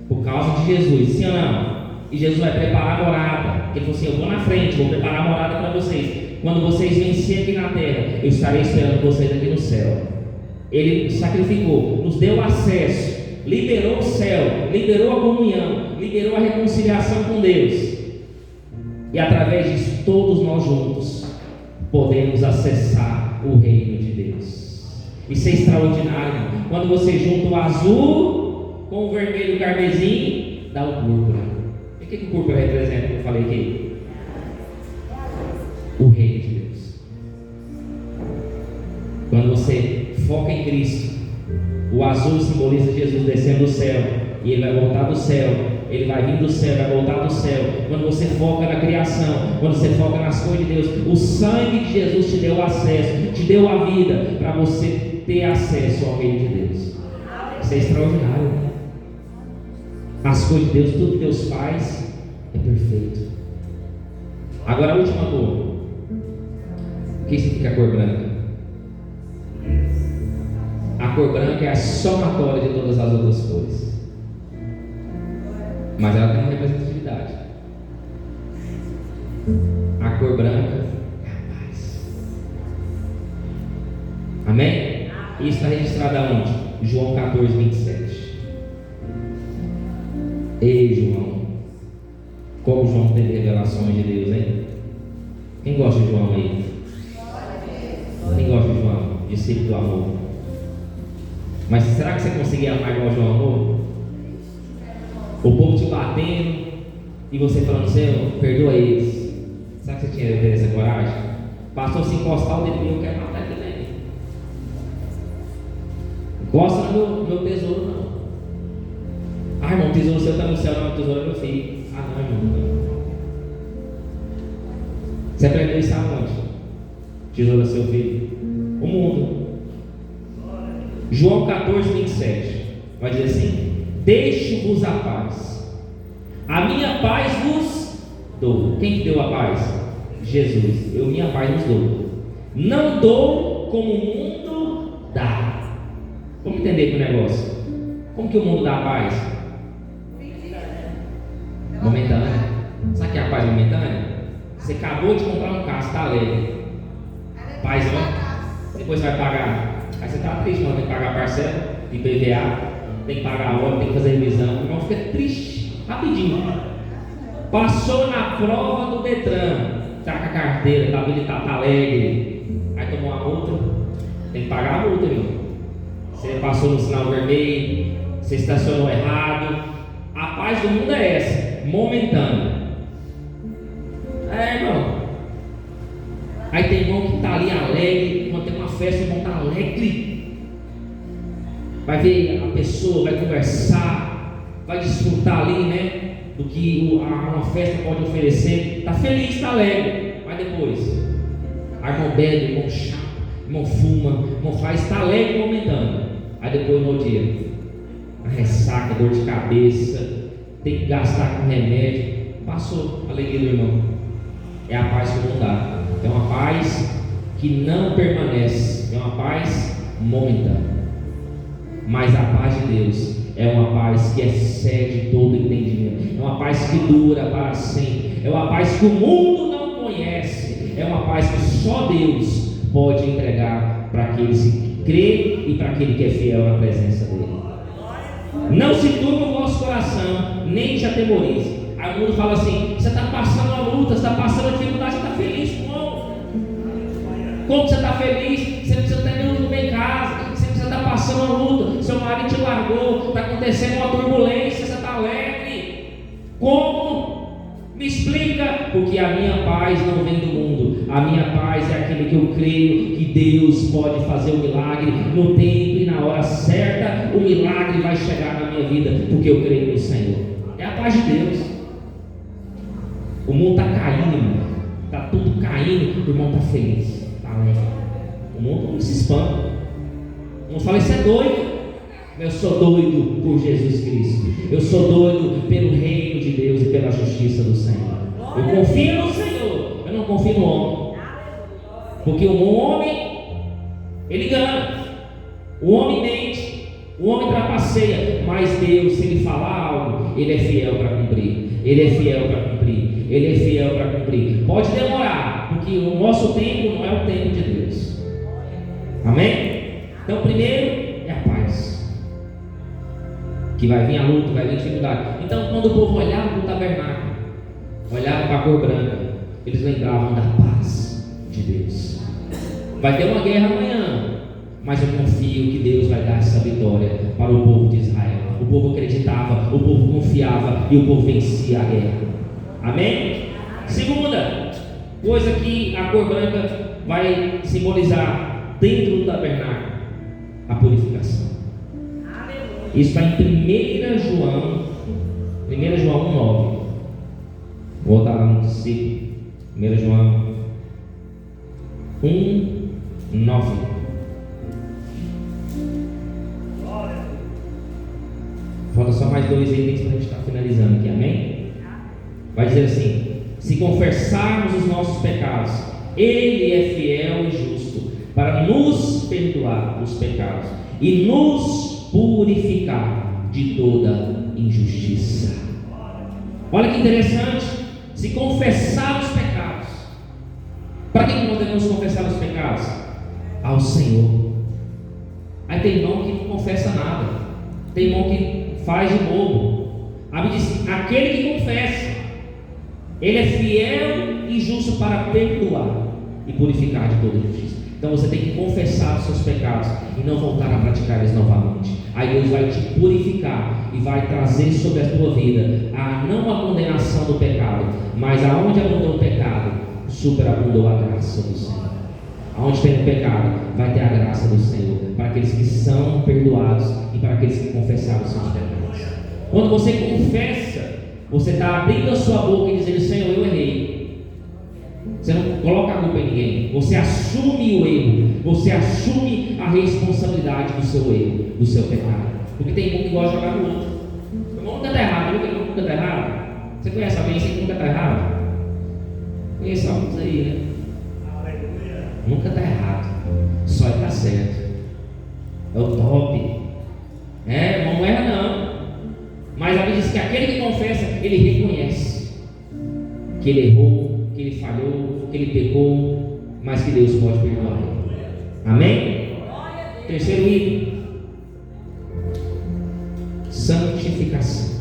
por causa de Jesus, sim ou não? E Jesus vai preparar a morada. Ele falou assim: eu vou na frente, vou preparar a morada para vocês. Quando vocês vencerem aqui na terra, eu estarei esperando vocês aqui no céu. Ele sacrificou, nos deu acesso, liberou o céu, liberou a comunhão, liberou a reconciliação com Deus. E através disso, todos nós juntos podemos acessar o reino de Deus. Isso é extraordinário. Quando você junta o azul com o vermelho carmesim, dá o púrpura. E o que o púrpura representa, que eu falei aqui? O reino de Deus. Quando você foca em Cristo, o azul simboliza Jesus descendo do céu, e Ele vai voltar do céu. Ele vai vir do céu, vai voltar do céu. Quando você foca na criação, quando você foca nas coisas de Deus, o sangue de Jesus te deu acesso, te deu a vida para você ter acesso ao reino de Deus. Isso é extraordinário. As coisas de Deus, tudo que Deus faz é perfeito. Agora a última cor. O que significa a cor branca? A cor branca é a somatória de todas as outras cores, mas ela tem uma representatividade. A cor branca é a paz. E está registrado aonde? João 14, 27. Ei, João, como João teve revelações de Deus, hein? Quem gosta de João aí? Quem gosta de João? Discípulo do amor. Mas será que você conseguia amar igual João amor? O povo te batendo e você falando, Senhor, perdoa eles. Será que você tinha essa coragem? Passou a se encostar o dedo e eu quero matar ele também. Gosta do meu tesouro, não. Ah, irmão, o tesouro seu está no céu, não, o tesouro é meu filho. Ah, não, irmão, não. Você aprendeu isso aonde? Tesouro é seu filho? O mundo. João 14, 27. Vai dizer assim: deixo-vos a paz. A minha paz vos dou. Quem que deu a paz? Jesus. Eu minha paz vos dou. Não dou como o mundo dá. Vamos entender que o negócio. Como que o mundo dá a paz? Momentânea. Sabe o que é a paz momentânea? Você acabou de comprar um carro, você está alegre. Paz, ó. Depois você vai pagar. Aí você está triste, mano. Tem que pagar a parcela de IPVA, tem que pagar a hora, tem que fazer revisão. O irmão fica triste, rapidinho. Passou na prova do Detran, está com a carteira, está habilitado, está alegre. Aí tomou uma multa, tem que pagar a multa, irmão. Você passou no sinal vermelho, você estacionou errado. A paz do mundo é essa, momentânea. Irmão. Aí tem irmão que está ali alegre, quando tem uma festa, o irmão está alegre. Vai ver a pessoa, vai conversar, vai desfrutar ali, né? Do que uma festa pode oferecer. Está feliz, está alegre. Mas depois, aí irmão bebe, irmão chapa, irmão fuma, irmão faz, está alegre momentâneo. Aí depois no outro dia, a ressaca, dor de cabeça, tem que gastar com remédio. Passou a alegria do irmão. É a paz que o mundo dá. É uma paz que não permanece. É uma paz momentânea. Mas a paz de Deus é uma paz que excede todo entendimento. É uma paz que dura para sempre. É uma paz que o mundo não conhece. É uma paz que só Deus pode entregar para aqueles que creem e para aquele que é fiel na presença dele. Não se turbe o vosso coração, nem te atemorize. Aí o mundo fala assim: você está passando a luta, você está passando a dificuldade, você está feliz como? Como você está feliz? Você precisa ter tudo bem em casa, você precisa estar passando a luta, seu marido te largou, está acontecendo uma turbulência, você está alegre. Como? Me explica. Porque a minha paz não vem do mundo. A minha paz é aquele que eu creio que Deus pode fazer o milagre no tempo e na hora certa. O milagre vai chegar na minha vida, porque eu creio no Senhor. É a paz de Deus. O mundo está caindo, irmão. Está tudo caindo, o irmão está feliz, está alegre. O mundo não se espanta. Não fala, isso é doido. Eu sou doido por Jesus Cristo. Eu sou doido pelo reino de Deus e pela justiça do Senhor. Eu confio no Senhor, eu não confio no homem. Porque o homem, ele engana. O homem mente, o homem trapaceia. Mas Deus, se Ele falar algo, Ele é fiel para cumprir. Ele é fiel para cumprir. Ele é fiel para cumprir. Pode demorar, porque o nosso tempo não é o tempo de Deus. Amém? Então, primeiro é a paz. Que vai vir a luta, vai vir a dificuldade. Então, quando o povo olhava para o tabernáculo, olhava para a cor branca, eles lembravam da paz de Deus. Vai ter uma guerra amanhã, mas eu confio que Deus vai dar essa vitória para o povo de Israel. O povo acreditava, o povo confiava e o povo vencia a guerra. Amém? Segunda coisa que a cor branca vai simbolizar dentro do tabernáculo: a purificação. Isso está em 1 João 1,9. Vou botar lá no discípulo. 1 João 1,9. Falta só mais 2 itens para a gente estar finalizando aqui, amém? Vai dizer assim: se confessarmos os nossos pecados, Ele é fiel e justo para nos perdoar os pecados e nos purificar de toda injustiça. Olha que interessante. Se confessar os pecados, para quem nós devemos confessar os pecados? Ao Senhor. Aí tem irmão que não confessa nada, tem irmão que faz de bobo. A Bíblia diz: aquele que confessa, ele é fiel e justo para perdoar e purificar de toda injustiça. Então você tem que confessar os seus pecados e não voltar a praticar eles novamente. Aí Deus vai te purificar e vai trazer sobre a tua vida não a condenação do pecado, mas aonde abundou o pecado, superabundou a graça do Senhor. Aonde tem o pecado, vai ter a graça do Senhor para aqueles que são perdoados e para aqueles que confessaram os seus pecados. Quando você confessa, você está abrindo a sua boca e dizendo: Senhor, eu errei. Você não coloca a culpa em ninguém, você assume o erro, você assume a responsabilidade do seu erro, do seu pecado. Porque tem um que gosta de jogar no outro. O irmão nunca está errado, viu? Nunca está errado. Você conhece alguém assim que nunca está errado? Conheço alguns aí, né? Nunca está errado, só está certo. É o top. Não erra não. Mas a Bíblia diz que aquele que confessa, ele reconhece que ele errou, que ele falhou, que ele pecou, mas que Deus pode perdoar. Amém? Terceiro item: santificação.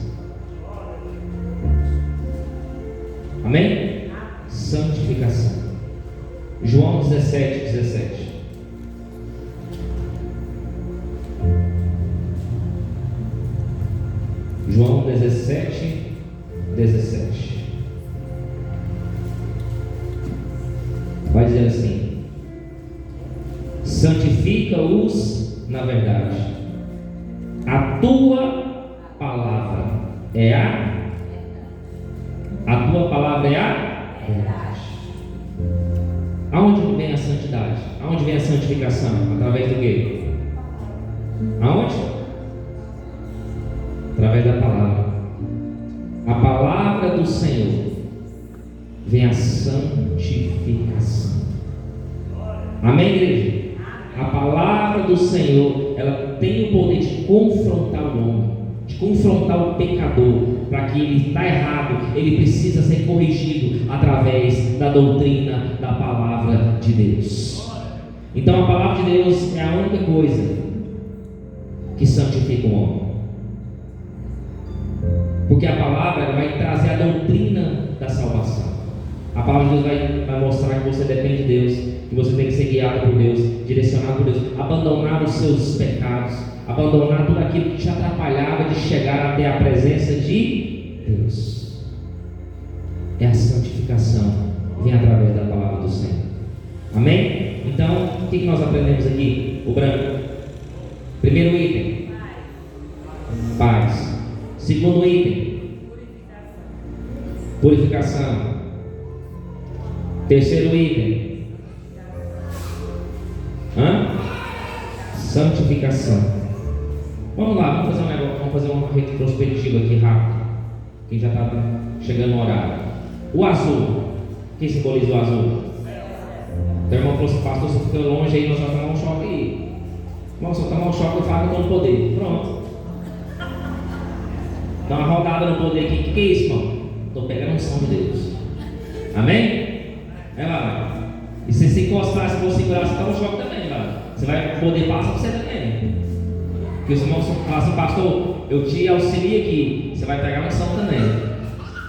Amém? Santificação. João 17:17. João 17:17. Vai dizer assim: santifica-os na verdade, a tua palavra é a tua palavra é a verdade. Aonde vem a santidade? Aonde vem a santificação? Através do quê? Aonde? Através da palavra. A palavra do Senhor vem a santificação. Amém, igreja? A palavra do Senhor, ela tem o poder de confrontar o homem, de confrontar o pecador, para que ele está errado, ele precisa ser corrigido através da doutrina da palavra de Deus. Então a palavra de Deus é a única coisa que santifica o homem, porque a palavra ela vai trazer a doutrina da salvação. A palavra de Deus vai mostrar que você depende de Deus, que você tem que ser guiado por Deus, direcionado por Deus, abandonar os seus pecados, abandonar tudo aquilo que te atrapalhava de chegar até a presença de Deus. É a santificação, vem através da palavra do Senhor. Amém? Então, o que nós aprendemos aqui? O branco. Primeiro item: paz. Segundo item: purificação. Terceiro item: santificação. Vamos lá, vamos fazer um negócio, vamos fazer uma retrospectiva aqui rápido. Quem já está chegando no horário. O azul, quem simboliza o azul? O irmão falou assim: pastor, você fica longe aí, nós vamos tomar um choque aí. Vamos só tomar um choque, eu falo que eu estou no poder. Pronto. Dá uma rodada no poder aqui. O que é isso, irmão? Estou pegando a unção de Deus. Amém? Vai lá. E se você encostar, se for segurar, você toma um choque também, vai. Você vai poder passar para você também. Porque os irmãos falam assim: pastor, eu te auxilio aqui. Você vai pegar a unção também.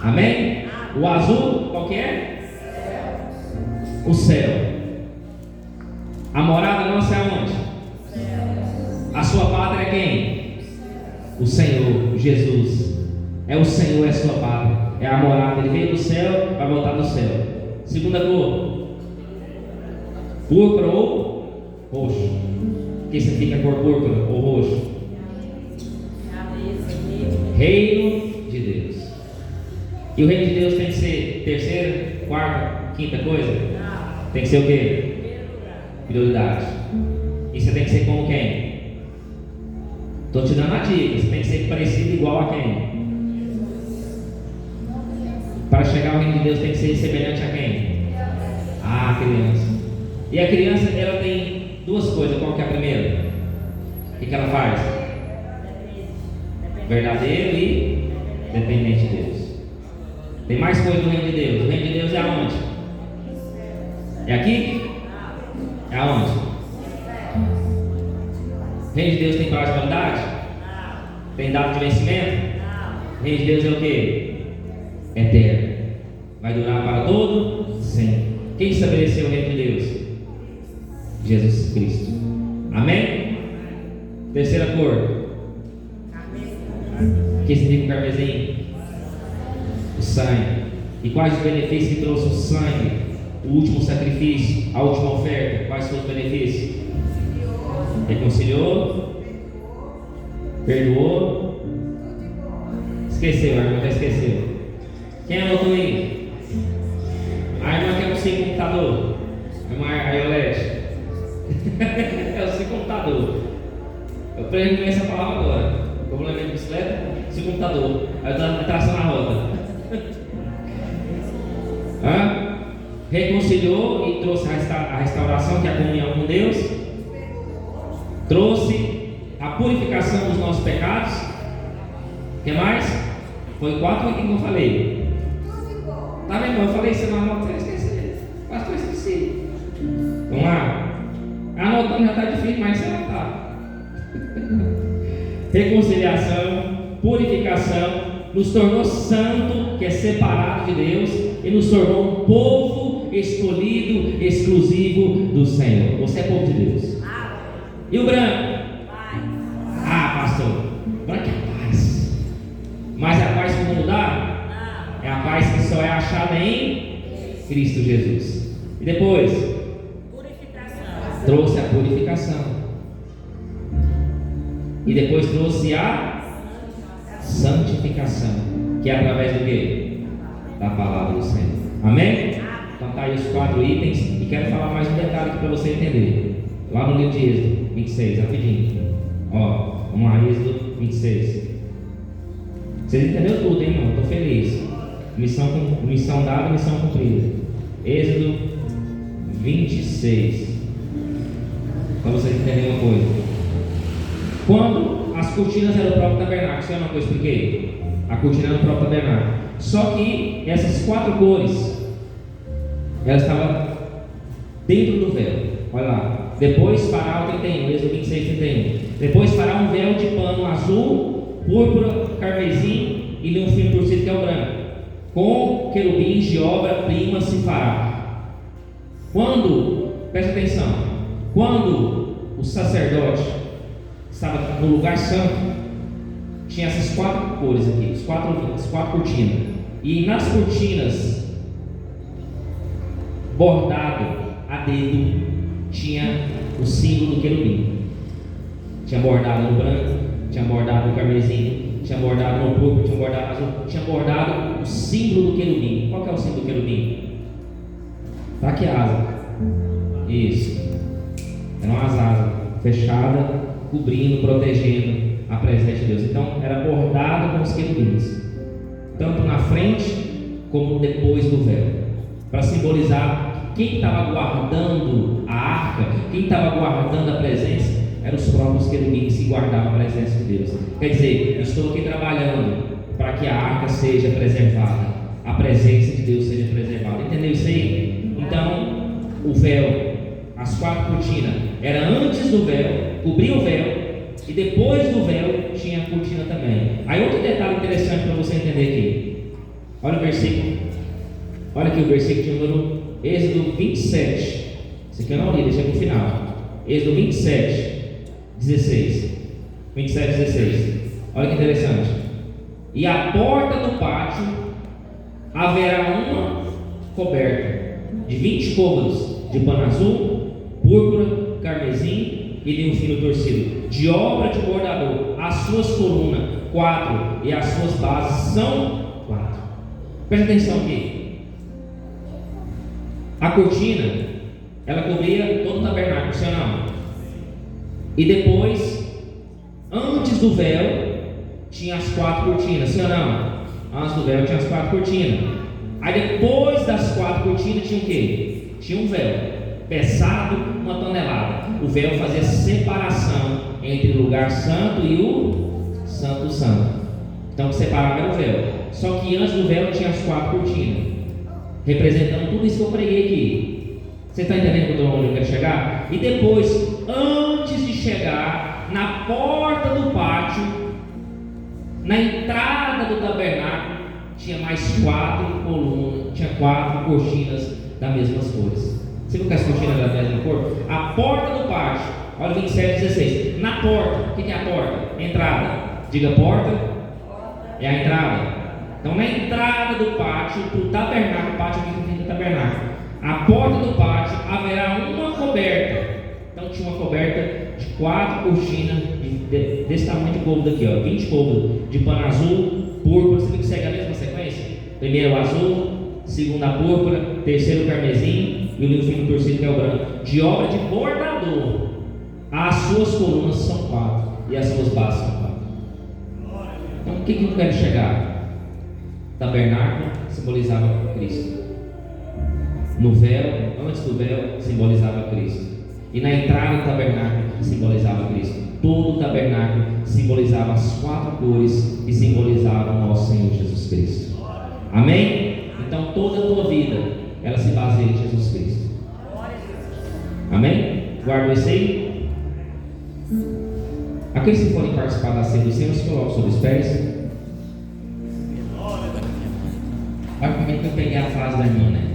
Amém? O azul, qual que é? O céu. A morada nossa é aonde? A sua pátria é quem? O Senhor, Jesus. É o Senhor, é a sua pátria. É a morada. Ele veio do céu, vai voltar do céu. Segunda cor: púrpura ou roxo. Que significa cor púrpura ou roxo? Reino de Deus. E o reino de Deus tem que ser terceira, quarta, quinta coisa? Tem que ser o quê? Prioridade. E você tem que ser como quem? Estou te dando a dica. Você tem que ser parecido igual a quem? Para chegar ao reino de Deus tem que ser semelhante a quem? A criança. E a criança, ela tem duas coisas. Qual que é a primeira? O que ela faz? Verdadeiro e dependente de Deus. Tem mais coisa do reino de Deus. O reino de Deus é aonde? É aqui? É aonde? O reino de Deus tem prazo de validade? Não. Tem data de vencimento? Não. O reino de Deus é o quê? Eterno. Vai durar para todo sempre. Quem estabeleceu o reino de Deus? Jesus Cristo. Amém? Terceira cor. O que significa o carmesim? O sangue. E quais os benefícios que trouxe o sangue? O último sacrifício, a última oferta. Quais foram os benefícios? Reconciliou, perdoou, esqueceu, a irmã já esqueceu. Quem anotou aí? A irmã quer um sem computador. A irmã Aiolete. É o sem computador. Eu aprendi essa palavra agora. Eu vou levar de bicicleta, sem computador. Aí eu estou traçando a rota. Reconciliou e trouxe a restauração, que é a comunhão com Deus. Trouxe a purificação dos nossos pecados. O que mais? Foi 4 itens que eu falei. Tá vendo? Eu falei isso na nota, você esqueceu. Quase que eu esqueci. Vamos lá. Anotando já está difícil, mas você não está. Reconciliação, purificação, nos tornou santo, que é separado de Deus, e nos tornou um povo escolhido, exclusivo do Senhor. Você é povo de Deus. E o branco? Pastor, o branco é paz. Mas a paz que não mudar? É a paz que só é achada em Cristo Jesus. E depois? Purificação. Trouxe a purificação. E depois trouxe a santificação, que é através do quê? Da palavra do Senhor. Amém? Então tá aí os 4 itens. E quero falar mais um detalhe aqui para você entender. Lá no livro de Êxodo 26, rapidinho. Ó, vamos lá, Êxodo 26. Vocês entenderam tudo, hein, irmão? Estou feliz. Missão dada, missão cumprida. Êxodo 26. Para vocês entenderem uma coisa. Quando as cortinas eram o próprio tabernáculo, você lembra que eu expliquei? A cortina era o próprio tabernáculo. Só que essas 4 cores, elas estavam dentro do véu. Olha lá. Depois fará o 31, Êxodo 26, 31. Depois fará um véu de pano azul, púrpura, carmesim e de um fio torcido, que é o branco. Com querubins de obra-prima se fará. Presta atenção, quando o sacerdote estava no lugar santo, tinha essas 4 cores aqui, as quatro cortinas. E nas cortinas, bordado a dedo, tinha o símbolo do querubim. Tinha bordado no branco, tinha bordado no carmesim, tinha bordado no púrpura, tinha bordado no azul, tinha bordado o símbolo do querubim. Qual que é o símbolo do querubim? Tá aqui a asa. Isso. Eram as asas fechadas, cobrindo, protegendo a presença de Deus. Então era bordado com os querubins, tanto na frente como depois do véu, para simbolizar que quem estava guardando a arca, quem estava guardando a presença, eram os próprios querubins que guardavam a presença de Deus. Quer dizer, eu estou aqui trabalhando para que a arca seja preservada, a presença de Deus seja preservada. Entendeu isso aí? Então, o véu, as 4 cortinas, era antes do véu, cobria o véu, e depois do véu tinha a cortina também. Aí outro detalhe interessante para você entender aqui. Olha o versículo. Olha aqui o versículo de número Êxodo 27. Isso aqui eu não li, deixei para o final. Êxodo 27, 16. 27, 16. Olha que interessante. E a porta do pátio haverá uma coberta de 20 côvados de pano azul, púrpura, carmesim e de um fino torcido, de obra de bordador. As suas colunas 4 e as suas bases são 4. Preste atenção aqui. A cortina, ela cobria todo o tabernáculo, sim ou não? E depois, antes do véu, tinha as 4 cortinas, sim ou não? Antes do véu tinha as 4 cortinas. Aí depois das 4 cortinas tinha o quê? Tinha um véu, pesado 1 tonelada. O véu fazia separação entre o lugar santo e o santo santo. Então o que separava era o véu. Só que antes do véu tinha as 4 cortinas, representando tudo isso que eu preguei aqui. Você está entendendo onde eu quero chegar? E depois, antes de chegar na porta do pátio, na entrada do tabernáculo, tinha mais 4 colunas, tinha 4 cortinas das mesmas cores. Você viu que as cortinas da mesma cor? A porta do pátio, olha 27, 16. Na porta, o que é a porta? Entrada. Diga porta. É a entrada. Então, na entrada do pátio, para o tabernáculo, pátio aqui que tem o tabernáculo, a porta do pátio haverá uma coberta. Então, tinha uma coberta de 4 cortinas desse tamanho de cômodo aqui, ó, 20 cômodos de pano azul, púrpura. Você viu que segue a mesma sequência? Primeiro o azul, segundo a púrpura, terceiro o carmesim e o linho fino torcido, que é o branco. De obra de bordador. As suas colunas são 4 e as suas bases são 4. Então, o que eu quero chegar? Tabernáculo simbolizava Cristo. No véu, antes do véu, simbolizava Cristo. E na entrada do tabernáculo simbolizava Cristo. Todo o tabernáculo simbolizava as 4 cores e simbolizava o nosso Senhor Jesus Cristo. Amém? Então toda a tua vida, ela se baseia em Jesus Cristo. Amém? Guarda isso aí. Aqueles que forem participar da ceia do Senhor, se colocam sobre os pés. Olha como é que eu peguei a frase da irmã, né?